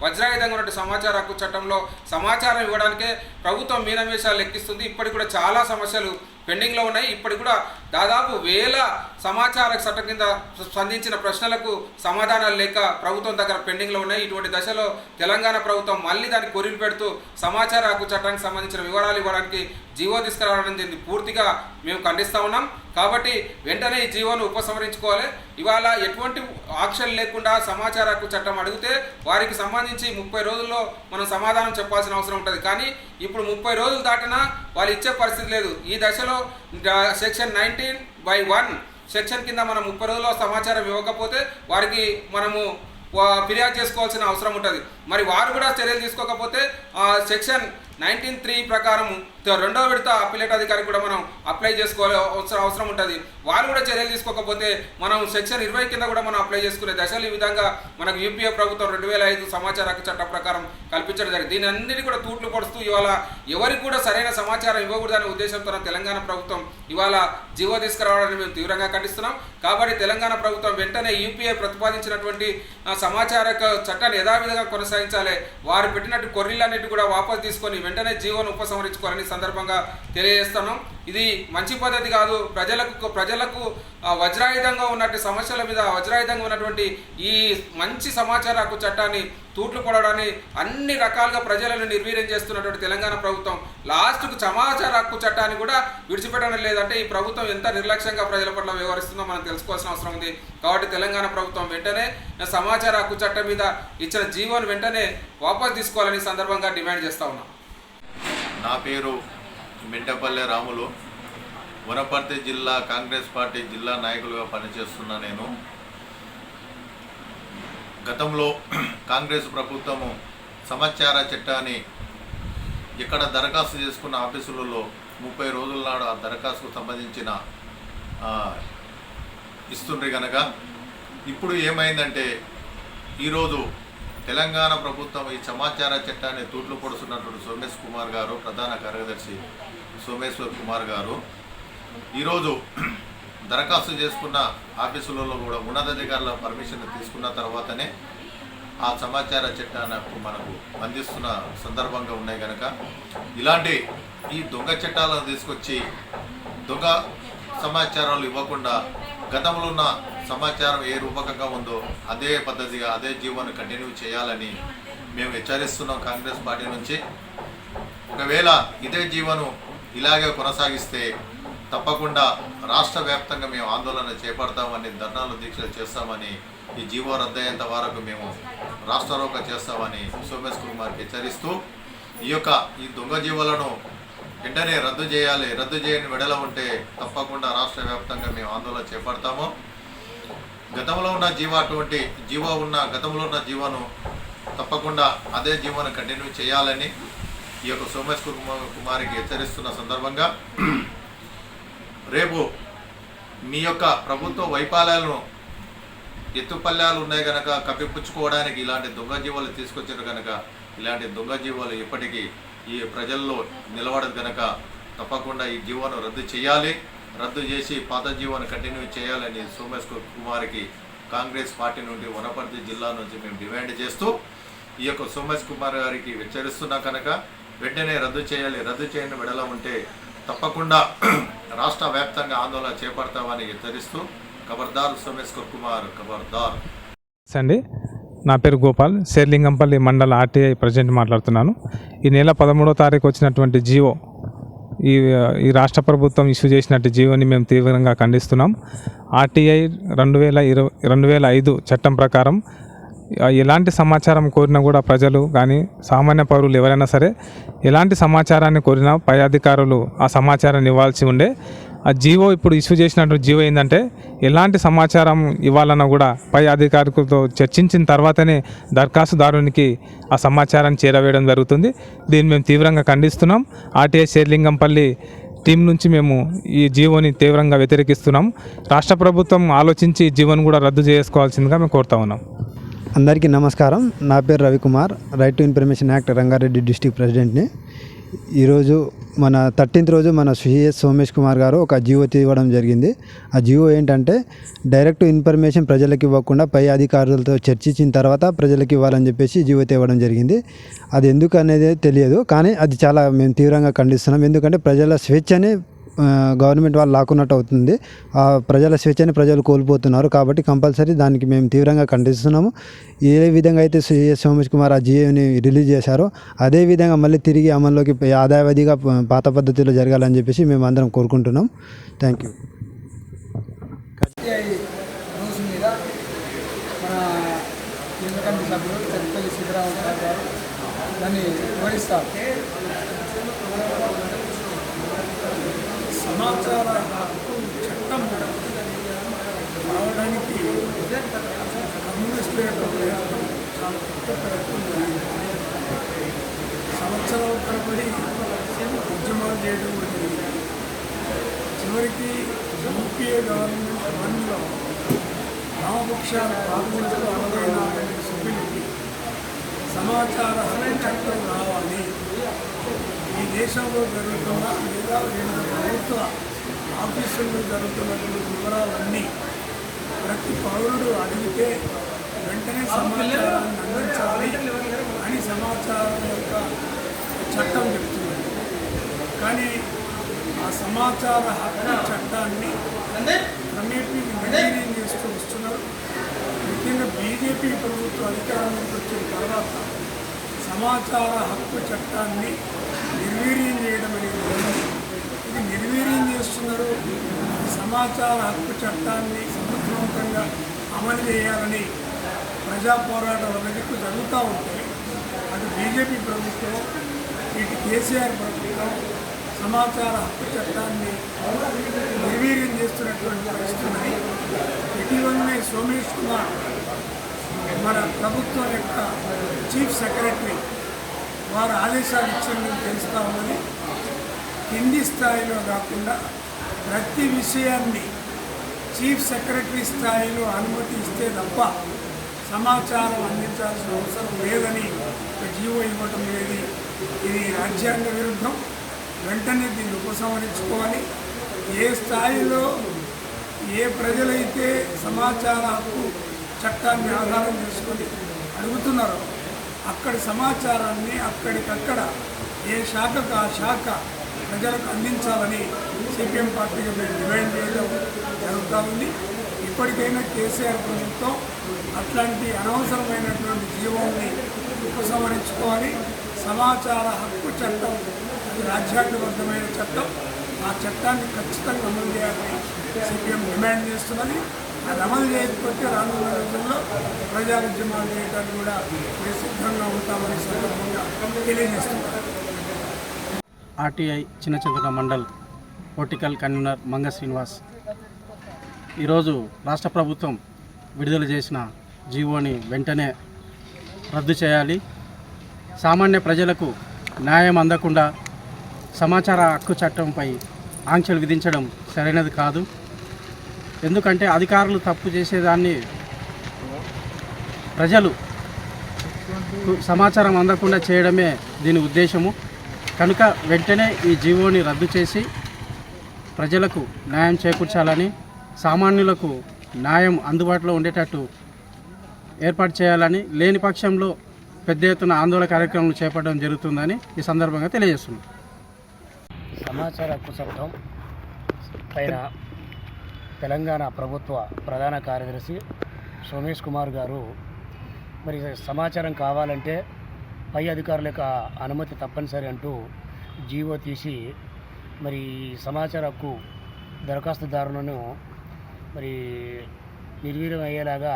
వజ్రాయుధంగా ఉన్న సమాచార హక్కు చట్టంలో సమాచారం ఇవ్వడానికే ప్రభుత్వం మీనమేషాలు లెక్కిస్తుంది. ఇప్పటికి కూడా చాలా సమస్యలు పెండింగ్లో ఉన్నాయి. ఇప్పటికి కూడా దాదాపు 1000 సమాచార చట్టం కింద స్పందించిన ప్రశ్నలకు సమాధానాలు లేక ప్రభుత్వం దగ్గర పెండింగ్లో ఉన్నాయి. ఇటువంటి దశలో తెలంగాణ ప్రభుత్వం మళ్ళీ దాన్ని కొరిలు పెడుతూ సమాచార హక్కు చట్టానికి సంబంధించిన వివరాలు ఇవ్వడానికి జీవో తీసుకురావడం దీన్ని పూర్తిగా మేము ఖండిస్తూ ఉన్నాం. కాబట్టి వెంటనే ఈ జీవోను ఉపసంహరించుకోవాలి. ఇవాళ ఎటువంటి ఆంక్షలు లేకుండా సమాచార హక్కు చట్టం అడిగితే వారికి సంబంధించి 30 రోజుల్లో మనం సమాధానం చెప్పాల్సిన అవసరం ఉంటుంది. కానీ ఇప్పుడు 30 రోజులు దాటినా వాళ్ళు ఇచ్చే పరిస్థితి లేదు. ఈ దశలో సెక్షన్ 19/1 సెక్షన్ కింద మనం 30 రోజుల్లో సమాచారం ఇవ్వకపోతే వారికి మనము ఫిర్యాదు చేసుకోవాల్సిన అవసరం ఉంటుంది. మరి వారు కూడా చర్యలు తీసుకోకపోతే సెక్షన్ 19(3) ప్రకారం 2వ విడత అప్పీలేట్ అధికారి కూడా మనం అప్లై చేసుకోవాలి అవసరం ఉంటుంది. వారు కూడా చర్యలు తీసుకోకపోతే మనం సెక్షన్ 20 కింద కూడా మనం అప్లై చేసుకునే దశలు ఈ విధంగా మనకు యూపీఏ ప్రభుత్వం 2005 సమాచార హక్కు చట్టం ప్రకారం కల్పించడం జరిగింది. దీని అన్నిటి కూడా తూట్లు పొడుస్తూ ఇవాళ ఎవరికి కూడా సరైన సమాచారం ఇవ్వకూడదనే ఉద్దేశంతో తెలంగాణ ప్రభుత్వం ఇవాళ జీవో తీసుకురావడాన్ని మేము తీవ్రంగా ఖండిస్తున్నాం. కాబట్టి తెలంగాణ ప్రభుత్వం వెంటనే యూపీఏ ప్రతిపాదించినటువంటి సమాచార చట్టాన్ని యథావిధంగా కొనసాగించాలి. వారు పెట్టినట్టు కొర్రీలన్నిటి కూడా వాపసు తీసుకొని వెంటనే జీవోను ఉపసంహరించుకోవాలని సందర్భంగా తెలియజేస్తున్నాం. ఇది మంచి పద్ధతి కాదు. ప్రజలకు వజ్రాయుధంగా ఉన్నటువంటి సమస్యల మీద వజ్రాయుధంగా ఉన్నటువంటి ఈ మంచి సమాచార హక్కు చట్టాన్ని తూట్లు పడడాన్ని అన్ని రకాలుగా ప్రజలను నిర్వీర్యం చేస్తున్నటువంటి తెలంగాణ ప్రభుత్వం లాస్ట్కు సమాచార హక్కు చట్టాన్ని కూడా విడిచిపెట్టడం లేదంటే ఈ ప్రభుత్వం ఎంత నిర్లక్ష్యంగా ప్రజల పట్ల వ్యవహరిస్తుందో మనం తెలుసుకోవాల్సిన అవసరం ఉంది. కాబట్టి తెలంగాణ ప్రభుత్వం వెంటనే సమాచార హక్కు చట్టం మీద ఇచ్చిన జీవోను వెంటనే వాపసు తీసుకోవాలని సందర్భంగా డిమాండ్ చేస్తా ఉన్నాం. నా పేరు మింటపల్లె రాములు. వనపర్తి జిల్లా కాంగ్రెస్ పార్టీ జిల్లా నాయకులుగా పనిచేస్తున్నా నేను. గతంలో కాంగ్రెస్ ప్రభుత్వము సమాచార చట్టాన్ని ఇక్కడ దరఖాస్తు చేసుకున్న ఆఫీసులలో 30 రోజుల నాడు ఆ దరఖాస్తుకు సంబంధించిన ఇస్తుండ్రి కనుక ఇప్పుడు ఏమైందంటే ఈరోజు తెలంగాణ ప్రభుత్వం ఈ సమాచార చట్టాన్ని తూట్లు పొడుస్తున్నటువంటి సోమేష్ కుమార్ గారు, ప్రధాన కార్యదర్శి సోమేశ్వర్ కుమార్ గారు ఈరోజు దరఖాస్తు చేసుకున్న ఆఫీసులలో కూడా ఉన్నతాధికారుల పర్మిషన్ తీసుకున్న తర్వాతనే ఆ సమాచార చట్టాన్ని మనకు అందిస్తున్న సందర్భంగా ఉన్నాయి కనుక ఇలాంటి ఈ దొంగ చట్టాలను తీసుకొచ్చి దొంగ సమాచారాలు ఇవ్వకుండా గతంలో ఉన్న సమాచారం ఏ రూపకంగా ఉందో అదే పద్ధతిగా అదే జీవోను కంటిన్యూ చేయాలని మేము హెచ్చరిస్తున్నాం కాంగ్రెస్ పార్టీ నుంచి. ఒకవేళ ఇదే జీవోను ఇలాగే కొనసాగిస్తే తప్పకుండా రాష్ట్ర వ్యాప్తంగా మేము ఆందోళన చేపడతామని, ధర్నాలు దీక్షలు చేస్తామని, ఈ జీవో రద్దయ్యేంత వరకు మేము రాష్ట్రారోక చేస్తామని సోమేష్ కుమార్కి హెచ్చరిస్తూ ఈ దొంగ జీవోలను వెంటనే రద్దు చేయాలి. రద్దు చేయని వెడల ఉంటే తప్పకుండా రాష్ట్ర వ్యాప్తంగా మేము ఆందోళన చేపడతాము. గతంలో ఉన్న గతంలో ఉన్న జీవోను తప్పకుండా అదే జీవోను కంటిన్యూ చేయాలని ఈ యొక్క సోమేష్ కుమార్కి హెచ్చరిస్తున్న సందర్భంగా రేపు మీ యొక్క ప్రభుత్వ వైఫల్యాలను ఎత్తుపల్లాలు ఉన్నాయి కనుక కప్పిపుచ్చుకోవడానికి ఇలాంటి దొంగ జీవాలు తీసుకొచ్చారు కనుక ఇలాంటి దొంగ జీవాలు ఎప్పటికీ ఈ ప్రజల్లో నిలబడదు కనుక తప్పకుండా ఈ జీవోను రద్దు చేయాలి. రద్దు చేసి పాత జీవోను కంటిన్యూ చేయాలని సోమేష్ కుమార్కి కాంగ్రెస్ పార్టీ నుండి వనపర్తి జిల్లా నుంచి మేము డిమాండ్ చేస్తూ ఈ యొక్క సోమేష్ కుమార్ గారికి హెచ్చరిస్తున్నా కనుక వెంటనే రద్దు చేయాలి. రద్దు చేయని వెడల ఉంటే తప్పకుండా రాష్ట్ర వ్యాప్తంగా ఆందోళన చేపడతామని హెచ్చరిస్తూ ఖబర్దార్ సోమేష్ కుమార్ ఖబర్దార్. అండి, నా పేరు గోపాల్, శేర్లింగంపల్లి మండల ఆర్టీఐ ప్రెసిడెంట్ మాట్లాడుతున్నాను. ఈ నెల 13వ తారీఖు వచ్చినటువంటి జీవో, ఈ రాష్ట్ర ప్రభుత్వం ఇష్యూ చేసినట్టు జీవోని మేము తీవ్రంగా ఖండిస్తున్నాం. ఆర్టీఐ 2005 చట్టం ప్రకారం ఎలాంటి సమాచారం కోరినా కూడా ప్రజలు కానీ సామాన్య పౌరులు ఎవరైనా సరే ఎలాంటి సమాచారాన్ని కోరినా పై అధికారులు ఆ సమాచారాన్ని ఇవ్వాల్సి ఉండే. ఆ జీవో ఇప్పుడు ఇష్యూ చేసినటువంటి జీవో ఏంటంటే ఎలాంటి సమాచారం ఇవ్వాలన్నా కూడా పై అధికారులతో చర్చించిన తర్వాతనే దరఖాస్తుదారునికి ఆ సమాచారాన్ని చేరవేయడం జరుగుతుంది. దీన్ని మేము తీవ్రంగా ఖండిస్తున్నాం. ఆర్టీఐ శేర్లింగంపల్లి టీం నుంచి మేము ఈ జీవోని తీవ్రంగా వ్యతిరేకిస్తున్నాం. రాష్ట్ర ప్రభుత్వం ఆలోచించి ఈ జీవోని కూడా రద్దు చేసుకోవాల్సిందిగా మేము కోరుతా ఉన్నాం. అందరికీ నమస్కారం. నా పేరు Ravikumar, right to information act Rangareddy district ప్రెసిడెంట్ని. ఈరోజు మన 13th రోజు మన సిఎస్ సోమేష్ కుమార్ గారు ఒక జీవో ఇవ్వడం జరిగింది. ఆ జీవో ఏంటంటే డైరెక్ట్ ఇన్ఫర్మేషన్ ప్రజలకు ఇవ్వకుండా పై అధికారులతో చర్చించిన తర్వాత ప్రజలకు ఇవ్వాలని చెప్పేసి జీవో ఇవ్వడం జరిగింది. అది ఎందుకు అనేది తెలియదు, కానీ అది చాలా మేము తీవ్రంగా ఖండిస్తున్నాం. ఎందుకంటే ప్రజల స్వేచ్ఛని గవర్నమెంట్ వాళ్ళు లాక్కున్నట్టు అవుతుంది. ఆ ప్రజల స్వేచ్ఛని ప్రజలు కోల్పోతున్నారు. కాబట్టి కంపల్సరీ దానికి మేము తీవ్రంగా ఖండిస్తున్నాము. ఏ విధంగా అయితే సిఎస్ సోమేష్ కుమార్ ఆ జీవోని రిలీజ్ చేశారో అదే విధంగా మళ్ళీ తిరిగి అమల్లోకి ఆదాయవాదిగా పాత పద్ధతిలో జరగాలని చెప్పేసి మేము అందరం కోరుకుంటున్నాం. Thank you. న్యూస్ మీద మన కేంద్ర కమిటీ సభ్యులు చెరుపల్లి సిద్ధరామయ్య గారు దాన్ని వివరిస్తారు. సమాచార హక్కు చట్టం రావడానికి కమ్యూనిస్టుల యొక్క ప్రయత్నం చాలా పెద్ద ప్రయత్నం జరిగింది. సంవత్సరాల తరబడి ఉద్యమాలు చేయడం జరిగింది. చివరికి యూపీఏ గవర్నమెంట్ 1లో వామపక్షాల పార్లమెంట్లో 64 సభ్యులకి సమాచార హక్కు చట్టం రావాలి. ఈ దేశంలో జరుగుతున్న లేదా వివిధ ప్రభుత్వ ఆఫీసుల్లో జరుగుతున్నటువంటి వివరాలన్నీ ప్రతి పౌరుడు అడిగితే వెంటనే సమాచారాన్ని అందించాలి అని సమాచారం యొక్క చట్టం చెప్తుంది. కానీ ఆ సమాచార హక్కు చట్టాన్ని క్రమేపీ నిర్వీర్యం చేస్తూ వస్తున్నారు. ముఖ్యంగా బీజేపీ ప్రభుత్వ అధికారంలోకి వచ్చిన తర్వాత సమాచార హక్కు చట్టాన్ని నిర్వీర్యం చేయడం అనేది ఇది నిర్వీర్యం చేస్తున్నారు. ఈ సమాచార హక్కు చట్టాన్ని సమర్థవంతంగా అమలు చేయాలని ప్రజా పోరాటాల వెనుక జరుగుతూ ఉంటాయి. అది బీజేపీ ప్రభుత్వం, ఇటు కేసీఆర్ ప్రభుత్వం సమాచార హక్కు చట్టాన్ని నిర్వీర్యం చేస్తున్నటువంటి పరిస్థితులని ఇటీవలనే సోమేష్ కుమార్ మన ప్రభుత్వం యొక్క చీఫ్ సెక్రటరీ వారు ఆదేశాలు ఇచ్చిందని తెలుస్తూ ఉన్నది. కింది స్థాయిలో కాకుండా ప్రతి విషయాన్ని చీఫ్ సెక్రటరీ స్థాయిలో అనుమతి ఇస్తే తప్ప సమాచారం అందించాల్సిన అవసరం లేదని జీవో ఇవ్వటం లేదు. ఇది రాజ్యాంగ విరుద్ధం. వెంటనే దీన్ని ఉపసంహరించుకోవాలి. ఏ స్థాయిలో ఏ ప్రజలైతే సమాచార హక్కు చట్టాన్ని ఆధారం చేసుకొని అడుగుతున్నారో అక్కడి సమాచారాన్ని అక్కడికక్కడ ఏ శాఖకు ఆ శాఖ ప్రజలకు అందించాలని సిపిఎం పార్టీగా మేము డిమాండ్ చేయడం జరుగుతూ ఉంది. ఇప్పటికైనా కేసీఆర్ ప్రభుత్వం అట్లాంటి అనవసరమైనటువంటి జీవోల్ని ఉపసంహరించుకోవాలి. సమాచార హక్కు చట్టం అది రాజ్యాంగబద్ధమైన చట్టం. ఆ చట్టాన్ని ఖచ్చితంగా అమలు చేయాలని సిపిఎం డిమాండ్ చేస్తున్నది. అది అమలు చేయకపోతే రానున్న రోజుల్లో ప్రజా ఉద్యమాలు చేయడానికి కూడా మేము సిద్ధంగా ఉంటామని సందర్భంగా తెలియజేస్తున్నారు. RTI Chinnachintaka mandal political convener Manga Srinivas. ఈరోజు రాష్ట్ర ప్రభుత్వం విడుదల చేసిన జీవోని వెంటనే రద్దు చేయాలి. సామాన్య ప్రజలకు న్యాయం అందకుండా సమాచార హక్కు చట్టంపై ఆంక్షలు విధించడం సరైనది కాదు. ఎందుకంటే అధికారులు తప్పు చేసేదాన్ని ప్రజలు సమాచారం అందకుండా చేయడమే దీని ఉద్దేశము. కనుక వెంటనే ఈ జీవోని రద్దు చేసి ప్రజలకు న్యాయం చేకూర్చాలని, సామాన్యులకు న్యాయం అందుబాటులో ఉండేటట్టు ఏర్పాటు చేయాలని, లేని పక్షంలో పెద్ద ఎత్తున ఆందోళన కార్యక్రమాలు చేపట్టడం జరుగుతుందని ఈ సందర్భంగా తెలియజేస్తున్నాం. సమాచార హక్కు చట్టం పైన తెలంగాణ ప్రభుత్వ ప్రధాన కార్యదర్శి సోమేష్ కుమార్ గారు మరి సమాచారం కావాలంటే పై అధికారుల యొక్క అనుమతి తప్పనిసరి అంటూ జీవో తీసి మరి సమాచార హక్కు దరఖాస్తుదారులను మరి నిర్వీర్యం అయ్యేలాగా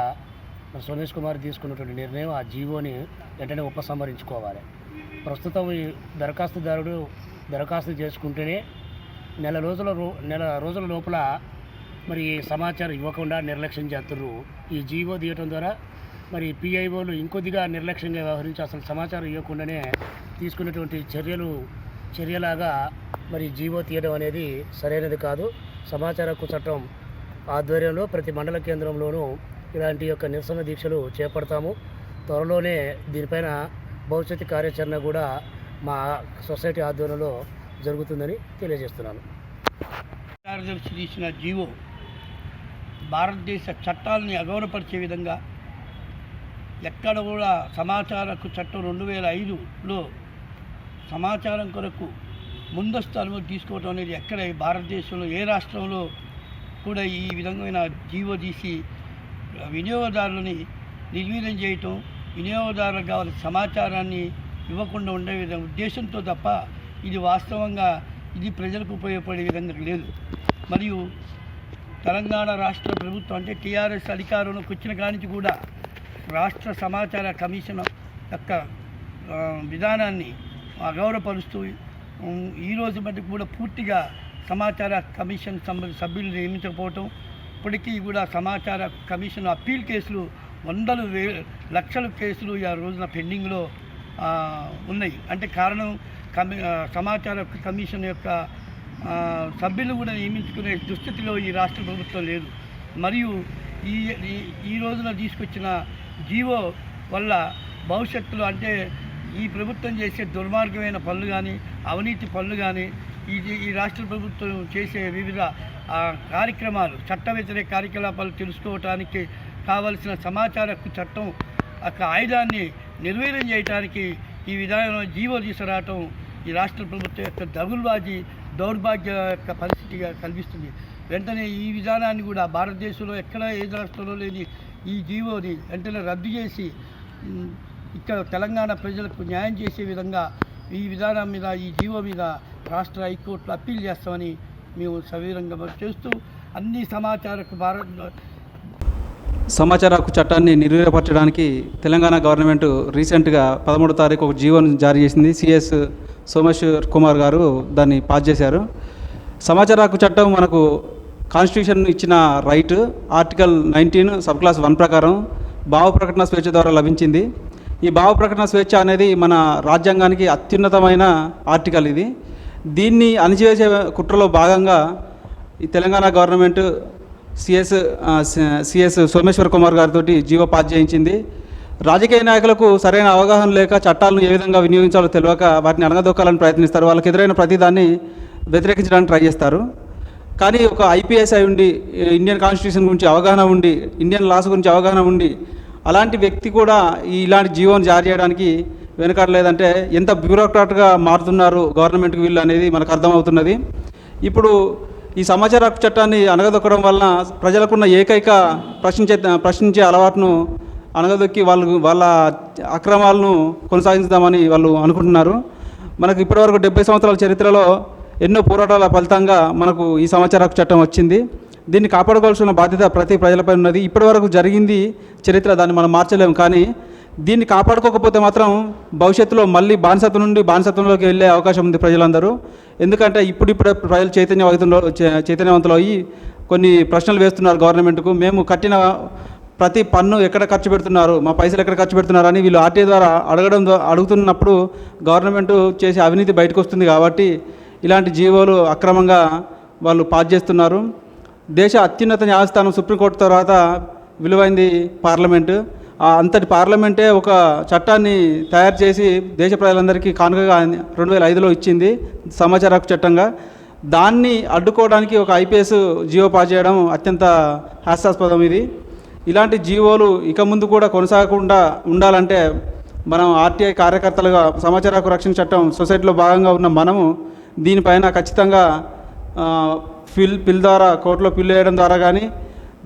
మరి సోమేష్ కుమార్ తీసుకున్నటువంటి నిర్ణయం ఆ జీవోని వెంటనే ఉపసంహరించుకోవాలి. ప్రస్తుతం ఈ దరఖాస్తుదారుడు దరఖాస్తు చేసుకుంటేనే నెల రోజుల లోపల మరి సమాచారం ఇవ్వకుండా నిర్లక్ష్యం చేస్తున్నారు. ఈ జీవో తీయటం ద్వారా మరి పిఐఓలు ఇంకొద్దిగా నిర్లక్ష్యంగా వ్యవహరించి అసలు సమాచారం ఇవ్వకుండానే తీసుకున్నటువంటి చర్యలాగా మరి జీవో తీయడం అనేది సరైనది కాదు. సమాచార హక్కు చట్టం ఆధ్వర్యంలో ప్రతి మండల కేంద్రంలోనూ ఇలాంటి యొక్క నిరసన దీక్షలు చేపడతాము. త్వరలోనే దీనిపైన భవిష్యత్తు కార్యాచరణ కూడా మా సొసైటీ ఆధ్వర్యంలో జరుగుతుందని తెలియజేస్తున్నాను. కార్యదర్శి తీసిన జీవో భారతదేశ చట్టాలని అగౌరవపరిచే విధంగా ఎక్కడ కూడా సమాచార హక్కు చట్టం 2005లో సమాచారం కొరకు ముందస్తు అనుమతి తీసుకోవడం అనేది ఎక్కడ భారతదేశంలో ఏ రాష్ట్రంలో కూడా ఈ విధమైన జీవో తీసి వినియోగదారులని నిర్వీర్యం చేయటం, వినియోగదారులకు కావాల్సిన సమాచారాన్ని ఇవ్వకుండా ఉండే ఉద్దేశంతో తప్ప ఇది వాస్తవంగా ఇది ప్రజలకు ఉపయోగపడే విధంగా లేదు. మరియు తెలంగాణ రాష్ట్ర ప్రభుత్వం అంటే టీఆర్ఎస్ అధికారంలోకి వచ్చిన కానించి కూడా రాష్ట్ర సమాచార కమిషన్ యొక్క విధానాన్ని అగౌరవపరుస్తూ ఈరోజు మటుకు కూడా పూర్తిగా సమాచార కమిషన్ సభ్యులు నియమించకపోవటం, ఇప్పటికీ కూడా సమాచార కమిషన్ అప్పీల్ కేసులు వందలు లక్షల కేసులు ఈ రోజున పెండింగ్లో ఉన్నాయి. అంటే కారణం సమాచార కమిషన్ యొక్క సభ్యులు కూడా నియమించుకునే దుస్థితిలో ఈ రాష్ట్ర ప్రభుత్వం లేదు. మరియు ఈ రోజున తీసుకొచ్చిన జీవో వల్ల భవిష్యత్తులో అంటే ఈ ప్రభుత్వం చేసే దుర్మార్గమైన పనులు కానీ అవినీతి పనులు కానీ ఈ రాష్ట్ర ప్రభుత్వం చేసే వివిధ కార్యక్రమాలు చట్ట వ్యతిరేక కార్యకలాపాలు తెలుసుకోవటానికి కావలసిన సమాచార హక్కు చట్టం యొక్క ఆయుధాన్ని నిర్వీర్యం చేయడానికి ఈ విధానం జీవో తీసుకురావటం ఈ రాష్ట్ర ప్రభుత్వం యొక్క దౌర్భాగ్య యొక్క పరిస్థితిగా కల్పిస్తుంది. వెంటనే ఈ విధానాన్ని కూడా భారతదేశంలో ఎక్కడ ఏ రాష్ట్రంలో లేని ఈ జీవోని వెంటనే రద్దు చేసి ఇక్కడ తెలంగాణ ప్రజలకు న్యాయం చేసే విధంగా ఈ విధానం మీద ఈ జీవో మీద రాష్ట్ర హైకోర్టులో అప్పీల్ చేస్తామని మేము సవివరంగా చేస్తూ అన్ని సమాచార హక్కు చట్టాన్ని నిర్వీర్యపరచడానికి తెలంగాణ గవర్నమెంట్ రీసెంట్గా 13వ తారీఖు ఒక జీవోను జారీ చేసింది. సిఎస్ సోమేశ్వర్ కుమార్ గారు దాన్ని పాస్ చేశారు. సమాచార హక్కు చట్టం మనకు కాన్స్టిట్యూషన్ ఇచ్చిన రైట్ ఆర్టికల్ 19 సబ్ క్లాస్ 1 ప్రకారం భావ ప్రకటన స్వేచ్ఛ ద్వారా లభించింది. ఈ భావ ప్రకటన స్వేచ్ఛ అనేది మన రాజ్యాంగానికి అత్యున్నతమైన ఆర్టికల్. ఇది దీన్ని అణిచివేసే కుట్రలో భాగంగా ఈ తెలంగాణ గవర్నమెంట్ సిఎస్ సోమేశ్వర్ కుమార్ గారితో జీవో పాస్ చేయించింది. రాజకీయ నాయకులకు సరైన అవగాహన లేక చట్టాలను ఏ విధంగా వినియోగించాలో తెలియక వాటిని అణగదొక్కాలని ప్రయత్నిస్తారు. వాళ్ళకి ఎదురైన ప్రతిదాన్ని వ్యతిరేకించడానికి ట్రై చేస్తారు. కానీ ఒక ఐపీఎస్ అయి ఉండి ఇండియన్ కాన్స్టిట్యూషన్ గురించి అవగాహన ఉండి ఇండియన్ లాస్ గురించి అవగాహన ఉండి అలాంటి వ్యక్తి కూడా ఇలాంటి జీవోని జారీ చేయడానికి వెనుకాడలేదంటే ఎంత బ్యూరోక్రాట్గా మారుతున్నారు గవర్నమెంట్కి వీళ్ళు అనేది మనకు అర్థమవుతున్నది. ఇప్పుడు ఈ సమాచార హక్కు చట్టాన్ని అణగదొక్కడం వలన ప్రజలకున్న ఏకైక ప్రశ్నించే అలవాటును అణగదొక్కి వాళ్ళ అక్రమాలను కొనసాగించుదామని వాళ్ళు అనుకుంటున్నారు. మనకు ఇప్పటివరకు 70 సంవత్సరాల చరిత్రలో ఎన్నో పోరాటాల ఫలితంగా మనకు ఈ సమాచార హక్కు చట్టం వచ్చింది. దీన్ని కాపాడుకోవాల్సిన బాధ్యత ప్రతి ప్రజలపై ఉన్నది. ఇప్పటివరకు జరిగింది చరిత్ర, దాన్ని మనం మార్చలేము. కానీ దీన్ని కాపాడుకోకపోతే మాత్రం భవిష్యత్తులో మళ్ళీ బానిసత్వం నుండి బానిసత్వంలోకి వెళ్ళే అవకాశం ఉంది ప్రజలందరూ. ఎందుకంటే ఇప్పుడిప్పుడే ప్రజలు చైతన్యవంతులు అయ్యి కొన్ని ప్రశ్నలు వేస్తున్నారు గవర్నమెంట్కు. మేము కట్టిన ప్రతి పన్ను ఎక్కడ ఖర్చు పెడుతున్నారు, మా పైసలు ఎక్కడ ఖర్చు పెడుతున్నారు అని వీళ్ళు ఆర్టీఐ ద్వారా అడుగుతున్నప్పుడు గవర్నమెంట్ చేసే అవినీతి బయటకు వస్తుంది. కాబట్టి ఇలాంటి జీవోలు అక్రమంగా వాళ్ళు పాస్ చేస్తున్నారు. దేశ అత్యున్నత న్యాయస్థానం సుప్రీంకోర్టు తర్వాత విలువైంది పార్లమెంటు. అంతటి పార్లమెంటే ఒక చట్టాన్ని తయారు చేసి దేశ ప్రజలందరికీ కానుకగా 2005లో ఇచ్చింది సమాచార హక్కు చట్టంగా. దాన్ని అడ్డుకోవడానికి ఒక ఐపీఎస్ జీవో పాస్ చేయడం అత్యంత హాస్యాస్పదం. ఇలాంటి జీవోలు ఇక ముందు కూడా కొనసాగకుండా ఉండాలంటే మనం ఆర్టీఐ కార్యకర్తలుగా సమాచార హక్కు రక్షణ చట్టం సొసైటీలో భాగంగా ఉన్న మనము దీనిపైన ఖచ్చితంగా పిల్ ద్వారా కోర్టులో పిల్ వేయడం ద్వారా కానీ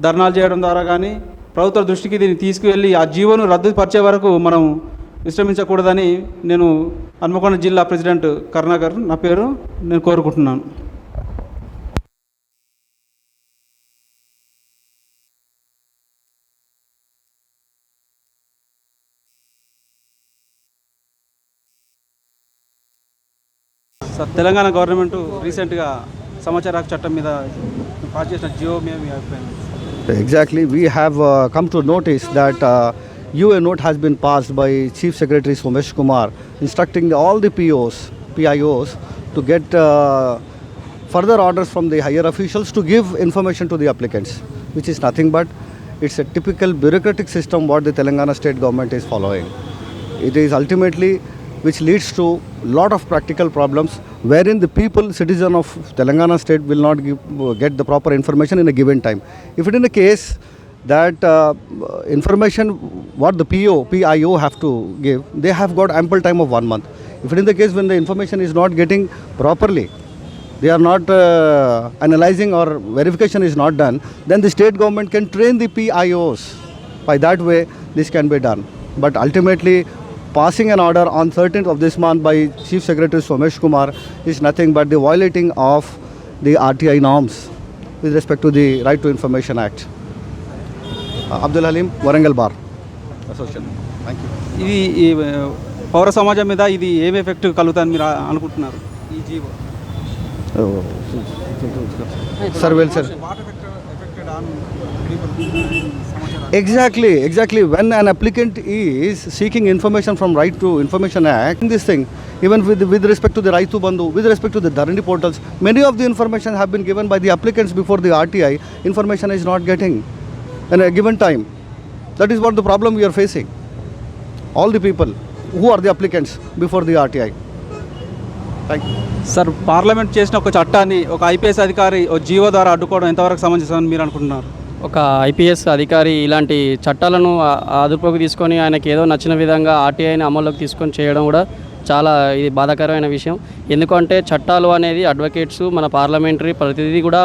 ధర్నాలు చేయడం ద్వారా కానీ ప్రభుత్వ దృష్టికి దీన్ని తీసుకువెళ్ళి ఆ జీవోను రద్దుపరిచే వరకు మనం విశ్రమించకూడదని నేను హన్మకొండ జిల్లా ప్రెసిడెంట్ కరుణాకర్ నా పేరు నేను కోరుకుంటున్నాను. తెలంగాణ గవర్నమెంట్ రీసెంట్గా సమాచార హక్కు చట్టం మీద పాస్ చేసిన జియో మీద మీ అభిప్రాయం? Exactly. We have come to notice that a note has been passed by Chief Secretary Somesh Kumar instructing all the PIOs to get further orders from the higher officials to give information to the applicants, which is nothing but it's a typical bureaucratic system what the Telangana state government is following. It is ultimately which leads to lot of practical problems wherein the people, citizen of Telangana state will not get the proper information in a given time. If it is a case that information what the PIO have to give, they have got ample time of 1 month. If it is the case when the information is not getting properly, they are not analyzing or verification is not done, then the state government can train the PIOs. By that way, this can be done. But ultimately, passing an order on 13th of this month by Chief Secretary Somesh Kumar is nothing but the violating of the RTI norms with respect to the Right to Information Act. Abdul Halim, Warangal Bar Association. Thank you. ఇది ఈ పౌర సమాజం మీద ఇది ఏం effect కలుగుతుందని మీరు అనుకుంటున్నారు ఈ GO? Sir, well, sir. Exactly. When an applicant is seeking information from Right to Information Act, this thing, even with respect to the Right to Bandhu, with respect to the Dharani portals, many of the information have been given by the applicants before the RTI. Information is not getting in a given time. That is what the problem we are facing. All the people who are the applicants before the RTI. Thank you. Sir, parliament చేసిన ఒక చట్టాన్ని ఒక IPS అధికారి ఒక GO ద్వారా అడ్డుకోవడం ఎంతవరకు సమంజసమని మీరు అనుకుంటున్నారు? ఒక ఐపీఎస్ అధికారి ఇలాంటి చట్టాలను అదుపులోకి తీసుకొని ఆయనకి ఏదో నచ్చిన విధంగా ఆర్టీఐని అమల్లోకి తీసుకొని చేయడం కూడా చాలా ఇది బాధాకరమైన విషయం. ఎందుకంటే చట్టాలు అనేది అడ్వకేట్స్ మన పార్లమెంటరీ ప్రతిదీ కూడా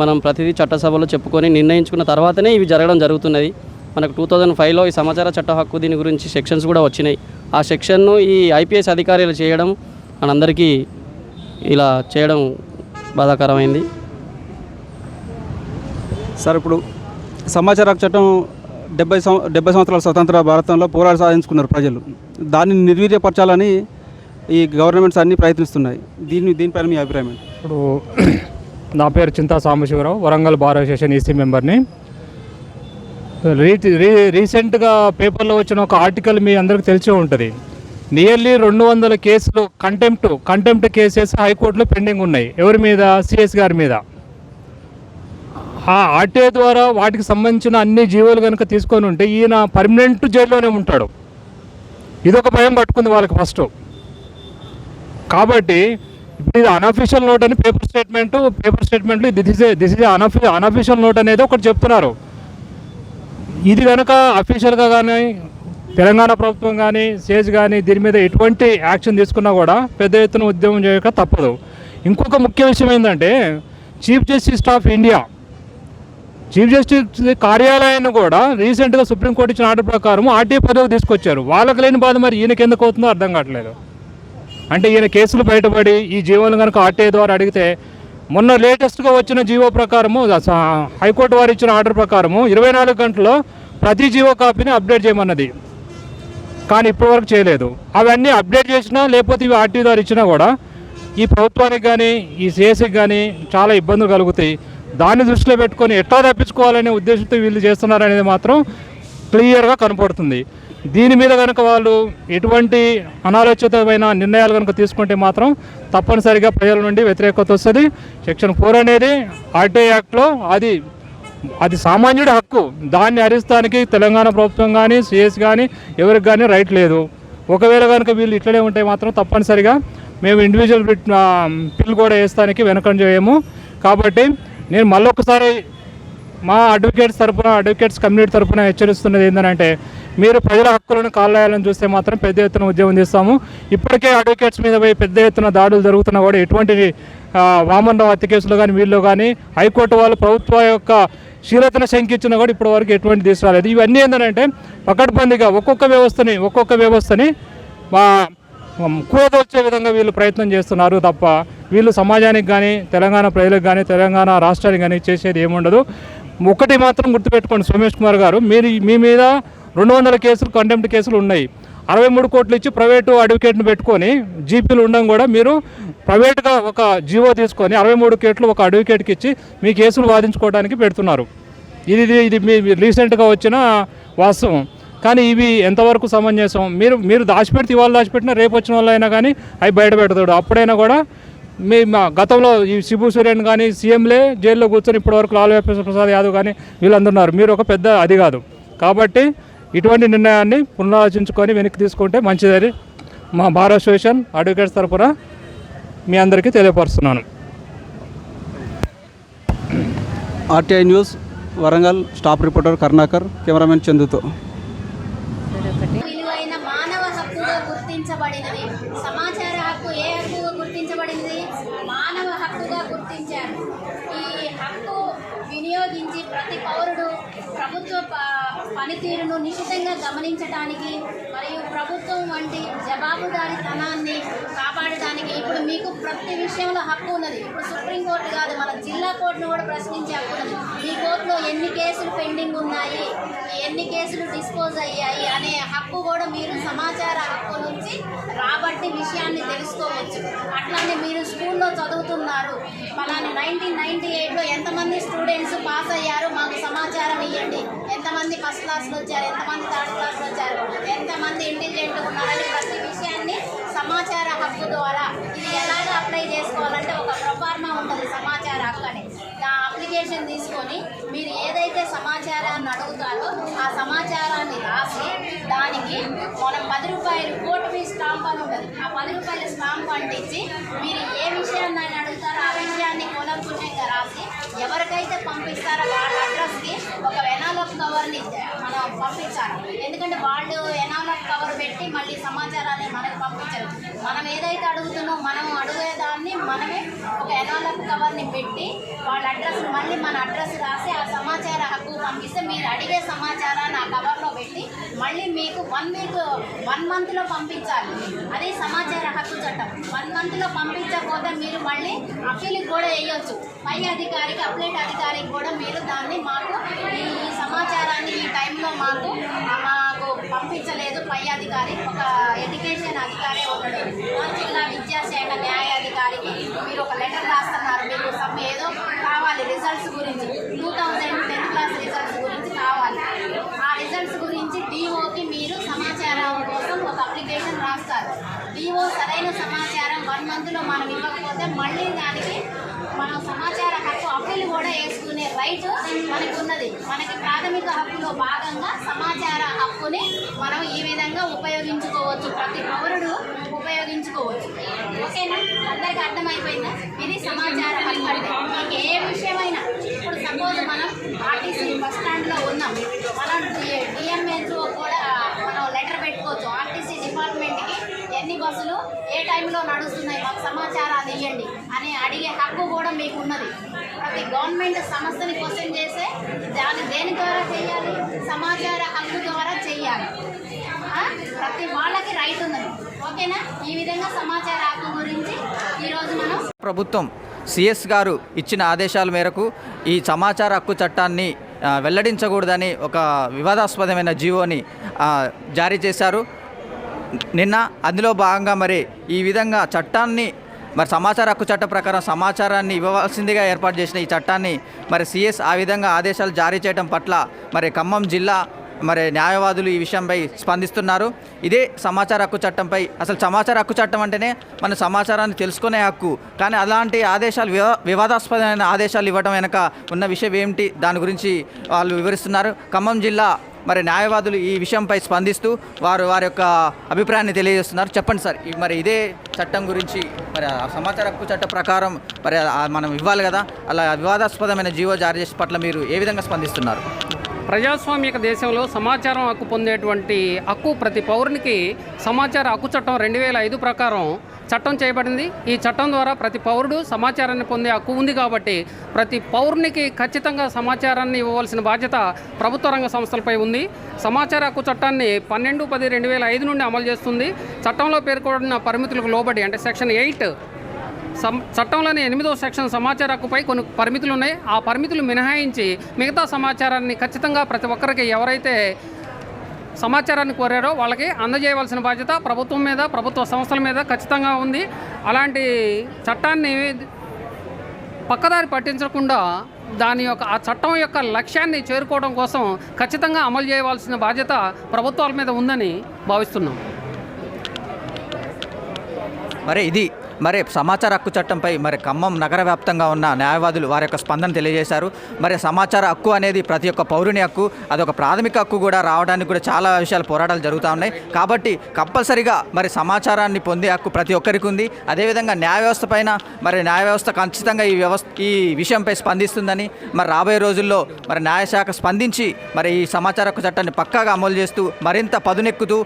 మనం ప్రతిదీ చట్టసభలో చెప్పుకొని నిర్ణయించుకున్న తర్వాతనే ఇవి జరగడం జరుగుతున్నది. మనకు 2005లో ఈ సమాచార చట్ట హక్కు దీని గురించి సెక్షన్స్ కూడా వచ్చినాయి. ఆ సెక్షన్ను ఈ ఐపీఎస్ అధికారులు చేయడం మనందరికీ ఇలా చేయడం బాధాకరమైంది. సార్, ఇప్పుడు సమాచార హక్కు చట్టం 70 సంవత్సరాల స్వతంత్ర భారతంలో పోరాట సాధించుకున్నారు ప్రజలు. దాన్ని నిర్వీర్యపరచాలని ఈ గవర్నమెంట్స్ అన్నీ ప్రయత్నిస్తున్నాయి. దీనిపైన మీ అభిప్రాయం ఏంటి? ఇప్పుడు నా పేరు Chinta Sambasivarao, Warangal bar association EC మెంబర్ని. రీసెంట్గా పేపర్లో వచ్చిన ఒక ఆర్టికల్ మీ అందరికీ తెలిసే ఉంటుంది. నియర్లీ 200 కేసులు కంటెంప్ట్ కేసెస్ హైకోర్టులో పెండింగ్ ఉన్నాయి. ఎవరి మీద? సిఎస్ గారి మీద. ఆ ఆర్టీఐ ద్వారా వాటికి సంబంధించిన అన్ని జీవోలు కనుక తీసుకొని ఉంటే ఈయన పర్మనెంట్ జైల్లోనే ఉంటాడు. ఇదొక భయం పట్టుకుంది వాళ్ళకి ఫస్ట్. కాబట్టి ఇప్పుడు ఇది అనఫీషియల్ నోట్ అని పేపర్ స్టేట్మెంట్లు దిస్ ఇస్ అనఫీషియల్ నోట్ అనేది ఒకటి చెప్తున్నారు. ఇది కనుక అఫీషియల్గా కానీ తెలంగాణ ప్రభుత్వం కానీ సేజ్ కానీ దీని మీద ఎటువంటి యాక్షన్ తీసుకున్నా కూడా పెద్ద ఎత్తున ఉద్యమం చేయక తప్పదు. ఇంకొక ముఖ్య విషయం ఏంటంటే చీఫ్ జస్టిస్ ఆఫ్ ఇండియా కార్యాలయాన్ని కూడా రీసెంట్గా సుప్రీంకోర్టు ఇచ్చిన ఆర్డర్ ప్రకారం ఆర్టీఐ పదవి తీసుకొచ్చారు. వాళ్ళకి లేని బాధ మరి ఈయనకి ఎందుకు అవుతుందో అర్థం కావట్లేదు. అంటే ఈయన కేసులు బయటపడి ఈ జీవోలు కనుక ఆర్టీఐ ద్వారా అడిగితే మొన్న లేటెస్ట్గా వచ్చిన జీవో ప్రకారము హైకోర్టు వారు ఇచ్చిన ఆర్డర్ ప్రకారము 24 గంటల్లో ప్రతి జీవో కాపీని అప్డేట్ చేయమన్నది. కానీ ఇప్పటివరకు చేయలేదు. అవన్నీ అప్డేట్ చేసినా లేకపోతే ఇవి ఆర్టీఐ ద్వారా ఇచ్చినా కూడా ఈ ప్రభుత్వానికి కానీ ఈ సిఎస్కి కానీ చాలా ఇబ్బందులు కలుగుతాయి. దాన్ని దృష్టిలో పెట్టుకొని ఎట్లా తప్పించుకోవాలనే ఉద్దేశంతో వీళ్ళు చేస్తున్నారనేది మాత్రం క్లియర్గా కనపడుతుంది. దీని మీద కనుక వాళ్ళు ఎటువంటి అనాలోచితమైన నిర్ణయాలు కనుక తీసుకుంటే మాత్రం తప్పనిసరిగా ప్రజల నుండి వ్యతిరేకత వస్తుంది. సెక్షన్ 4 అనేది ఆర్టీఐ యాక్ట్లో అది సామాన్యుడి హక్కు. దాన్ని హరిస్తానికి తెలంగాణ ప్రభుత్వం కానీ సిఎస్ కానీ ఎవరికి కానీ రైట్ లేదు. ఒకవేళ కనుక వీళ్ళు ఇట్లనే ఉంటే మాత్రం తప్పనిసరిగా మేము ఇండివిజువల్ పిల్ కూడా వేస్తానికి వెనకంజ చేయము. కాబట్టి నేను మళ్ళొకసారి మా అడ్వకేట్స్ కమ్యూనిటీ తరఫున హెచ్చరిస్తున్నది ఏంటంటే మీరు ప్రజల హక్కులను కాలేయాలని చూస్తే మాత్రం పెద్ద ఎత్తున ఉద్యమం చేస్తాము. ఇప్పటికే అడ్వకేట్స్ మీద పోయి పెద్ద ఎత్తున దాడులు జరుగుతున్నా కూడా ఎటువంటి వామన్ రావు హత్య కేసులో కానీ వీళ్ళు కానీ హైకోర్టు వాళ్ళు ప్రభుత్వ యొక్క శీలతను శంకించినా కూడా ఇప్పటివరకు ఎటువంటి తీసుకురాలేదు. ఇవన్నీ ఏంటంటే పకడ్బందీగా ఒక్కొక్క వ్యవస్థని కూడదొచ్చే విధంగా వీళ్ళు ప్రయత్నం చేస్తున్నారు తప్ప వీళ్ళు సమాజానికి కానీ తెలంగాణ ప్రజలకు కానీ తెలంగాణ రాష్ట్రానికి కానీ చేసేది ఏముండదు. ఒకటి మాత్రం గుర్తుపెట్టుకోండి సోమేష్ కుమార్ గారు, మీ మీద 200 కేసులు కంటెంప్ట్ కేసులు ఉన్నాయి. 63 కోట్లు ఇచ్చి ప్రైవేటు అడ్వకేట్ని పెట్టుకొని జీపీలు ఉండడం కూడా మీరు ప్రైవేట్గా ఒక జీవో తీసుకొని 63 కోట్లు ఒక అడ్వకేట్కి ఇచ్చి మీ కేసులు వాదించుకోవడానికి పెడుతున్నారు. ఇది మీ రీసెంట్గా వచ్చిన వాస్తవం. కానీ ఇవి ఎంతవరకు సమంజసం? మీరు దాచిపెడితే ఇవాళ దాచిపెట్టినా రేపు వచ్చిన వాళ్ళు అయినా కానీ అవి బయట పెడతాడు. అప్పుడైనా కూడా మా గతంలో ఈ శిబు సోరెన్ కానీ సీఎంలే జైల్లో కూర్చొని ఇప్పటివరకు లాలూ ప్రసాద్ యాదవ్ కానీ వీళ్ళందరూ ఉన్నారు. మీరు ఒక పెద్ద అది కాదు. కాబట్టి ఇటువంటి నిర్ణయాన్ని పునరాలోచించుకొని వెనక్కి తీసుకుంటే మంచిదని మా బార్ అసోసియేషన్ అడ్వకేట్స్ తరఫున మీ అందరికీ తెలియపరుస్తున్నాను. RTI news Warangal staff reporter Karunakar, cameraman చందుతో. విలువైన మానవ హక్కుగా గుర్తించబడినది. సమాచార హక్కు ఏ హక్కుగా గుర్తించబడింది? మానవ హక్కుగా గుర్తించారు. ఈ హక్కు వినియోగించి ప్రతి పౌరుడు ప్రభుత్వ పనితీరును నిశితంగా గమనించడానికి మరియు ప్రభుత్వం వంటి జవాబుదారీతనాన్ని కాపాడడానికి ఇప్పుడు మీకు ప్రతి విషయంలో హక్కు ఉన్నది. ఇప్పుడు సుప్రీంకోర్టు కాదు, మన జిల్లా కోర్టును కూడా ప్రశ్నించే హక్కు ఉన్నది. మీ కోర్టులో ఎన్ని కేసులు పెండింగ్ ఉన్నాయి, ఎన్ని కేసులు డిస్పోజ్ అయ్యాయి అనే హక్కు కూడా మీరు సమాచార హక్కు నుంచి రాబట్టి విషయాన్ని తెలుసుకోవచ్చు. అట్లానే మీరు స్కూల్లో చదువుతున్నారు, పలాని 1998లో ఎంతమంది స్టూడెంట్స్ పాస్ అయ్యారు మాకు సమాచారం ఇవ్వండి, ఎంతమంది ఫస్ట్ క్లాస్లో వచ్చారు, ఎంతమంది థర్డ్ క్లాస్లో వచ్చారు, ఎంతమంది ఇంటెలిజెంట్ ఉన్నారని ప్రతి విషయాన్ని సమాచార హక్కు ద్వారా ఇది ఎలాగ అప్లై చేసుకోవాలంటే ఒక ప్రొఫార్మా ఉంటుంది సమాచార హక్కు అని. ఆ అప్లికేషన్ తీసుకొని మీరు ఏదైతే సమాచారాన్ని అడుగుతారో ఆ సమాచారాన్ని రాసి దానికి మనం 10 రూపాయలు కోర్టు ఫీ స్టాంప్ అని ఉంటుంది. ఆ 10 రూపాయల స్టాంప్ అంటించి మీరు ఏ విషయాన్ని అడుగుతారో ఆ విషయాన్ని కూలంకుషంగా రాసి ఎవరికైతే పంపిస్తారో వాళ్ళ అడ్రస్కి ఒక ఎనాలఫ్ కవర్ని మనం పంపించాలి. ఎందుకంటే వాళ్ళు ఎనాలఫ్ కవర్ పెట్టి మళ్ళీ సమాచారాన్ని మనకు పంపించారు. మనం ఏదైతే అడుగుతున్నామో మనం అడిగేదాన్ని మనమే ఒక ఎనాలఫ్ కవర్ని పెట్టి వాళ్ళ అడ్రస్ని మళ్ళీ మన అడ్రస్ రాసి ఆ సమాచార హక్కు పంపిస్తే మీరు అడిగే సమాచారాన్ని ఆ కవర్లో పెట్టి మళ్ళీ మీకు 1 మంత్లో పంపించాలి. అది సమాచార హక్కు చట్టం. 1 మంత్లో పంపించకపోతే మీరు మళ్ళీ అప్పీల్కి కూడా వేయొచ్చు. పై అధికారికి అప్లైట్ అధికారికి కూడా మీరు దాన్ని మాకు ఈ సమాచారాన్ని ఈ టైంలో మాకు పంపించలేదు పై అధికారి, ఒక ఎడ్యుకేషన్ అధికారి ఉన్నాడు, జిల్లా విద్యాశాఖ న్యాయాధికారికి మీరు ఒక లెటర్ రాస్తున్నారు, మీకు ఏదో కావాలి రిజల్ట్స్ గురించి 2010 క్లాస్ రిజల్ట్స్ గురించి కావాలి. ఆ రిజల్ట్స్ గురించి డిఓకి మీరు సమాచారం కోసం ఒక అప్లికేషన్ రాస్తారు. డిఓ సరైన సమాచారం 1 మంత్లో మనం ఇవ్వకపోతే మళ్ళీ దానికి మనం సమాచార హక్కు అప్పీలు కూడా వేసుకునే రైట్ మనకు ఉన్నది. మనకి ప్రాథమిక హక్కులో భాగంగా సమాచార హక్కుని మనం ఈ విధంగా ఉపయోగించుకోవచ్చు, ప్రతి పౌరుడు ఉపయోగించుకోవచ్చు. ఓకేనా? అందరికీ అర్థమైపోయిందా? ఇది సమాచార హక్కు అంటే మీకు ఏ విషయమైనా. ఇప్పుడు సపోజ్ మనం ఆర్టీసీ బస్ స్టాండ్లో ఉన్నాం, మనం డిఎంహెచ్ఓ కూడా మనం లెటర్ పెట్టుకోవచ్చు. ఆర్టీసీ డిపార్ట్మెంట్కి ఎన్ని బస్సులు ఏ టైంలో నడుస్తున్నాయి మాకు సమాచారాలు ఇవ్వండి అని అడిగే హక్కు కూడా మీకు ఉన్నది. ప్రతి గవర్నమెంట్ సంస్థని క్వశ్చన్ చేసే దాన్ని దేని ద్వారా చేయాలి? సమాచార హక్కు ద్వారా చేయాలి. ప్రతి వాళ్ళకి రైట్ ఉన్నది. ఓకేనా? ఈ విధంగా సమాచార హక్కు గురించి ఈరోజు మనం ప్రభుత్వం సిఎస్ గారు ఇచ్చిన ఆదేశాల మేరకు ఈ సమాచార హక్కు చట్టాన్ని వెల్లడించకూడదని ఒక వివాదాస్పదమైన జీవోని జారీ చేశారు నిన్న. అందులో భాగంగా మరి ఈ విధంగా చట్టాన్ని మరి సమాచార హక్కు చట్టం ప్రకారం సమాచారాన్ని ఇవ్వవలసిందిగా ఏర్పాటు చేసిన ఈ చట్టాన్ని మరి సిఎస్ ఆ విధంగా ఆదేశాలు జారీ చేయడం పట్ల మరి ఖమ్మం జిల్లా మరి న్యాయవాదులు ఈ విషయంపై స్పందిస్తున్నారు. ఇదే సమాచార హక్కు చట్టంపై అసలు సమాచార హక్కు చట్టం అంటేనే మన సమాచారాన్ని తెలుసుకునే హక్కు, కానీ అలాంటి ఆదేశాలు వివాదాస్పదమైన ఆదేశాలు ఇవ్వడం వెనక ఉన్న విషయం ఏమిటి దాని గురించి వాళ్ళు వివరిస్తున్నారు. ఖమ్మం జిల్లా మరి న్యాయవాదులు ఈ విషయంపై స్పందిస్తూ వారి యొక్క అభిప్రాయాన్ని తెలియజేస్తున్నారు. చెప్పండి సార్, మరి ఇదే చట్టం గురించి మరి సమాచార హక్కు చట్టం ప్రకారం మరి మనం ఇవ్వాలి కదా, అలా వివాదాస్పదమైన జీవో జారీ చేసే పట్ల మీరు ఏ విధంగా స్పందిస్తున్నారు? ప్రజాస్వామిక దేశంలో సమాచారం హక్కు పొందేటువంటి హక్కు ప్రతి పౌరునికి సమాచార హక్కు చట్టం 2005 ప్రకారం చట్టం చేయబడింది. ఈ చట్టం ద్వారా ప్రతి పౌరుడు సమాచారాన్ని పొందే హక్కు ఉంది కాబట్టి ప్రతి పౌరునికి ఖచ్చితంగా సమాచారాన్ని ఇవ్వవలసిన బాధ్యత ప్రభుత్వ రంగ సంస్థలపై ఉంది. సమాచార హక్కు చట్టాన్ని 12/10/2005 నుండి అమలు చేస్తుంది. చట్టంలో పేర్కొన్న పరిమితులకు లోబడి అంటే సెక్షన్ 8 చట్టంలోని 8వ సెక్షన్ సమాచార హక్కుపై కొన్ని పరిమితులు ఉన్నాయి. ఆ పరిమితులు మినహాయించి మిగతా సమాచారాన్ని ఖచ్చితంగా ప్రతి ఒక్కరికి ఎవరైతే సమాచారాన్ని కోరారో వాళ్ళకి అందజేయవలసిన బాధ్యత ప్రభుత్వం మీద, ప్రభుత్వ సంస్థల మీద ఖచ్చితంగా ఉంది. అలాంటి చట్టాన్ని పక్కదారి పట్టించకుండా ఆ చట్టం యొక్క లక్ష్యాన్ని చేరుకోవడం కోసం ఖచ్చితంగా అమలు చేయవలసిన బాధ్యత ప్రభుత్వాల మీద ఉందని భావిస్తున్నాం. మరి సమాచార హక్కు చట్టంపై ఖమ్మం నగర వ్యాప్తంగా ఉన్న న్యాయవాదులు వారి యొక్క స్పందన తెలియజేశారు. సమాచార హక్కు అనేది ప్రతి ఒక్క పౌరుని హక్కు, అదొక ప్రాథమిక హక్కు కూడా రావడానికి కూడా చాలా విషయాలు పోరాటాలు జరుగుతూ ఉన్నాయి. కాబట్టి కంపల్సరీగా సమాచారాన్ని పొందే హక్కు ప్రతి ఒక్కరికి ఉంది. అదేవిధంగా న్యాయ వ్యవస్థ పైన న్యాయ వ్యవస్థ ఖచ్చితంగా ఈ విషయంపై స్పందిస్తుందని రాబోయే రోజుల్లో న్యాయశాఖ స్పందించి ఈ సమాచార హక్కు చట్టాన్ని పక్కాగా అమలు చేస్తూ మరింత పదునెక్కుతూ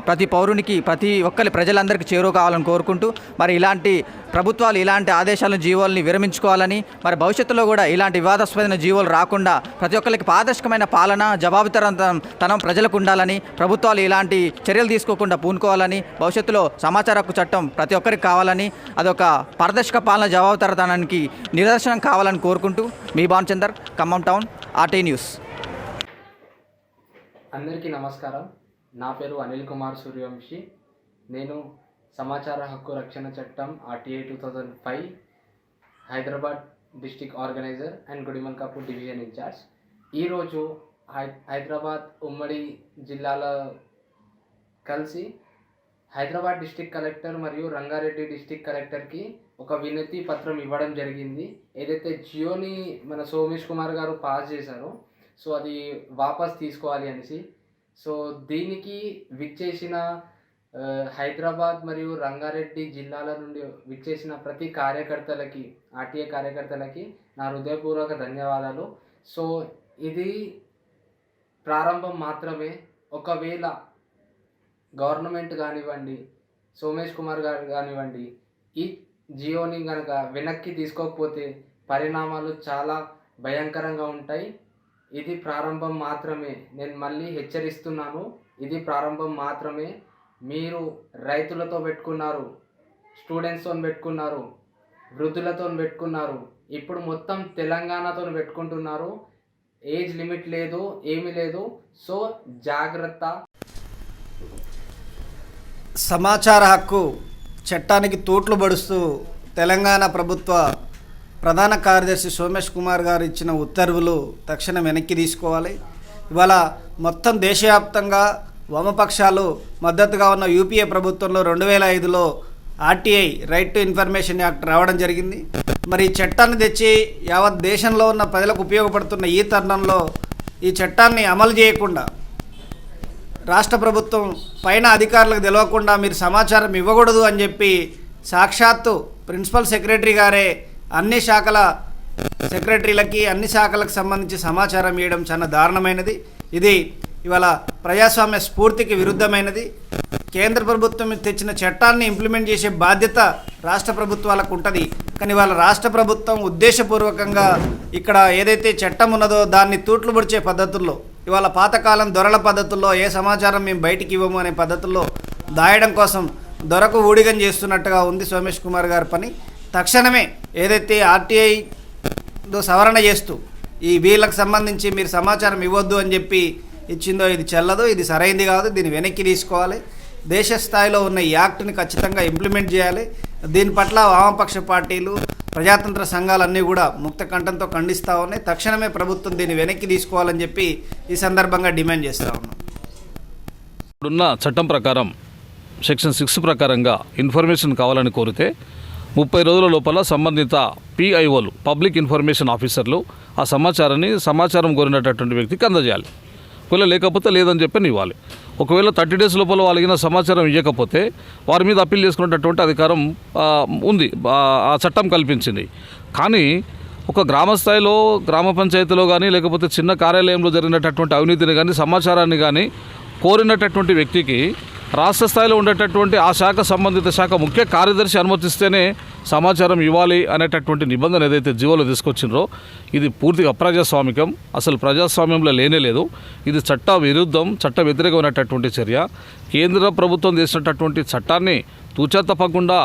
ప్రతి పౌరునికి, ప్రతి ఒక్కరి ప్రజలందరికీ చేరువ కావాలని కోరుకుంటూ ఇలాంటి ప్రభుత్వాలు ఇలాంటి ఆదేశాలను, జీవోల్ని విరమించుకోవాలని, భవిష్యత్తులో కూడా ఇలాంటి వివాదాస్పదమైన జీవోలు రాకుండా ప్రతి ఒక్కరికి పారదర్శకమైన పాలన, జవాబుదారీతనం ప్రజలకు ఉండాలని, ప్రభుత్వాలు ఇలాంటి చర్యలు తీసుకోకుండా పూనుకోవాలని, భవిష్యత్తులో సమాచార హక్కు చట్టం ప్రతి ఒక్కరికి కావాలని, అదొక పారదర్శక పాలన, జవాబుదారీతనానికి నిదర్శనం కావాలని కోరుకుంటూ మీ Bhanuchander, Khammam town, RT news. అందరికీ నమస్కారం. నా పేరు అనిల్ కుమార్ సూర్యవంశీ. నేను సమాచార హక్కు రక్షణ చట్టం RTA 2005 Hyderabad district organiser and Gudimalkapur division incharge. ఈరోజు హైదరాబాద్ ఉమ్మడి జిల్లాలో కలిసి హైదరాబాద్ డిస్ట్రిక్ట్ కలెక్టర్ మరియు రంగారెడ్డి డిస్ట్రిక్ట్ కలెక్టర్కి ఒక వినతి పత్రం ఇవ్వడం జరిగింది. ఏదైతే జియోని సోమేష్ కుమార్ గారు పాస్ చేశారో అది వాపస్ తీసుకోవాలి అనేసి. దీనికి విచ్చేసిన హైదరాబాద్ మరియు రంగారెడ్డి జిల్లాల నుండి విచ్చేసిన ప్రతి కార్యకర్తలకి, RTA కార్యకర్తలకి నా హృదయపూర్వక ధన్యవాదాలు. ఇది ప్రారంభం మాత్రమే. ఒకవేళ గవర్నమెంట్ కానివ్వండి, సోమేష్ కుమార్ గారు కానివ్వండి, ఈ జియోని కనుక వెనక్కి తీసుకోకపోతే పరిణామాలు చాలా భయంకరంగా ఉంటాయి. ఇది ప్రారంభం మాత్రమే. నేను మళ్ళీ హెచ్చరిస్తున్నాను, ఇది ప్రారంభం మాత్రమే. మీరు రైతులతో పెట్టుకున్నారు, స్టూడెంట్స్తో పెట్టుకున్నారు, వృద్ధులతో పెట్టుకున్నారు, ఇప్పుడు మొత్తం తెలంగాణతో పెట్టుకుంటున్నారు. ఏజ్ లిమిట్ లేదు, ఏమీ లేదు. జాగ్రత్త. సమాచార హక్కు చట్టానికి తూట్లు పడుస్తూ తెలంగాణ ప్రభుత్వ ప్రధాన కార్యదర్శి సోమేష్ కుమార్ గారు ఇచ్చిన ఉత్తర్వులు తక్షణం వెనక్కి తీసుకోవాలి. ఇవాళ మొత్తం దేశవ్యాప్తంగా వామపక్షాలు మద్దతుగా ఉన్న UPA ప్రభుత్వంలో 2005లో RTI right to information act రావడం జరిగింది. ఈ చట్టాన్ని తెచ్చి యావత్ దేశంలో ఉన్న ప్రజలకు ఉపయోగపడుతున్న ఈ తరుణంలో ఈ చట్టాన్ని అమలు చేయకుండా, రాష్ట్ర ప్రభుత్వం పైన అధికారులకు తెలియకుండా మీరు సమాచారం ఇవ్వకూడదు అని చెప్పి సాక్షాత్తు ప్రిన్సిపల్ సెక్రటరీ గారే అన్ని శాఖల సెక్రటరీలకి, అన్ని శాఖలకు సంబంధించి సమాచారం ఇవ్వడం చాలా దారుణమైనది. ఇది ఇవాళ ప్రజాస్వామ్య స్ఫూర్తికి విరుద్ధమైనది. కేంద్ర ప్రభుత్వం తెచ్చిన చట్టాన్ని ఇంప్లిమెంట్ చేసే బాధ్యత రాష్ట్ర ప్రభుత్వాలకు ఉంటుంది. కానీ వాళ్ళ రాష్ట్ర ప్రభుత్వం ఉద్దేశపూర్వకంగా ఇక్కడ ఏదైతే చట్టం ఉన్నదో దాన్ని తూట్లు పొడిచే పద్ధతుల్లో, ఇవాళ పాతకాలం దొరల పద్ధతుల్లో ఏ సమాచారం మేము బయటికి ఇవ్వము అనే పద్ధతుల్లో దాయడం కోసం దొరకు ఊడిగం చేస్తున్నట్టుగా ఉంది సోమేష్ కుమార్ గారి పని. తక్షణమే ఏదైతే RTIలో సవరణ చేస్తూ వీళ్ళకి సంబంధించి మీరు సమాచారం ఇవ్వద్దు అని చెప్పి ఇచ్చిందో ఇది చెల్లదు, ఇది సరైంది కాదు, దీన్ని వెనక్కి తీసుకోవాలి. దేశ స్థాయిలో ఉన్న ఈ యాక్ట్ని ఖచ్చితంగా ఇంప్లిమెంట్ చేయాలి. దీని పట్ల వామపక్ష పార్టీలు, ప్రజాతంత్ర సంఘాలన్నీ కూడా ముక్త కంఠంతో ఖండిస్తూ ఉన్నాయి. తక్షణమే ప్రభుత్వం దీన్ని వెనక్కి తీసుకోవాలని చెప్పి ఈ సందర్భంగా డిమాండ్ చేస్తూ ఉన్నాం. ఇప్పుడున్న చట్టం ప్రకారం సెక్షన్ 6 ప్రకారంగా ఇన్ఫర్మేషన్ కావాలని కోరితే 30 రోజుల లోపల సంబంధిత PIOలు, పబ్లిక్ ఇన్ఫర్మేషన్ ఆఫీసర్లు, ఆ సమాచారం కోరినటువంటి వ్యక్తికి అందజేయాలి. ఒకవేళ లేకపోతే లేదని చెప్పి ఇవ్వాలి. ఒకవేళ 30 డేస్ లోపల వాళ్ళకి సమాచారం ఇవ్వకపోతే వారి మీద అప్పీల్ చేసుకునేటటువంటి అధికారం ఉంది, ఆ చట్టం కల్పించింది. కానీ ఒక గ్రామ స్థాయిలో, గ్రామ పంచాయతీలో కానీ, లేకపోతే చిన్న కార్యాలయంలో జరిగినటువంటి అవినీతిని కానీ, సమాచారాన్ని కానీ కోరినటువంటి వ్యక్తికి రాష్ట్ర స్థాయిలో ఉండేటటువంటి ఆ శాఖ, సంబంధిత శాఖ ముఖ్య కార్యదర్శి అనుమతిస్తేనే సమాచారం ఇవ్వాలి అనేటటువంటి నిబంధన ఏదైతే జీవోలో తీసుకొచ్చిండ్రో ఇది పూర్తిగా అప్రజాస్వామికం. అసలు ప్రజాస్వామ్యంలో లేనే లేదు. ఇది చట్ట విరుద్ధం, చట్ట వ్యతిరేకమైనటువంటి చర్య. కేంద్ర ప్రభుత్వం చేసినటువంటి చట్టాన్ని తూచా తప్పకుండా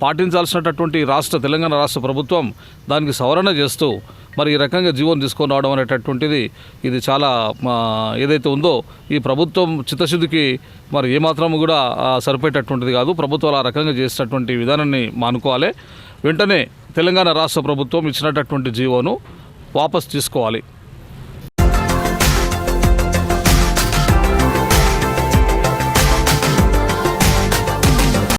పాటించాల్సినటువంటి తెలంగాణ రాష్ట్ర ప్రభుత్వం దానికి సవరణ చేస్తూ మరి ఈ రకంగా జీవోని తీసుకొని రావడం అనేటటువంటిది ఇది చాలా ఏదైతే ఉందో ఈ ప్రభుత్వం చిత్తశుద్ధికి మరి ఏమాత్రం కూడా సరిపోయేటటువంటిది కాదు. ప్రభుత్వాలు ఆ రకంగా చేసేటటువంటి విధానాన్ని మానుకోవాలి. వెంటనే తెలంగాణ రాష్ట్ర ప్రభుత్వం ఇచ్చినటువంటి జీవోను వాపస్ తీసుకోవాలి.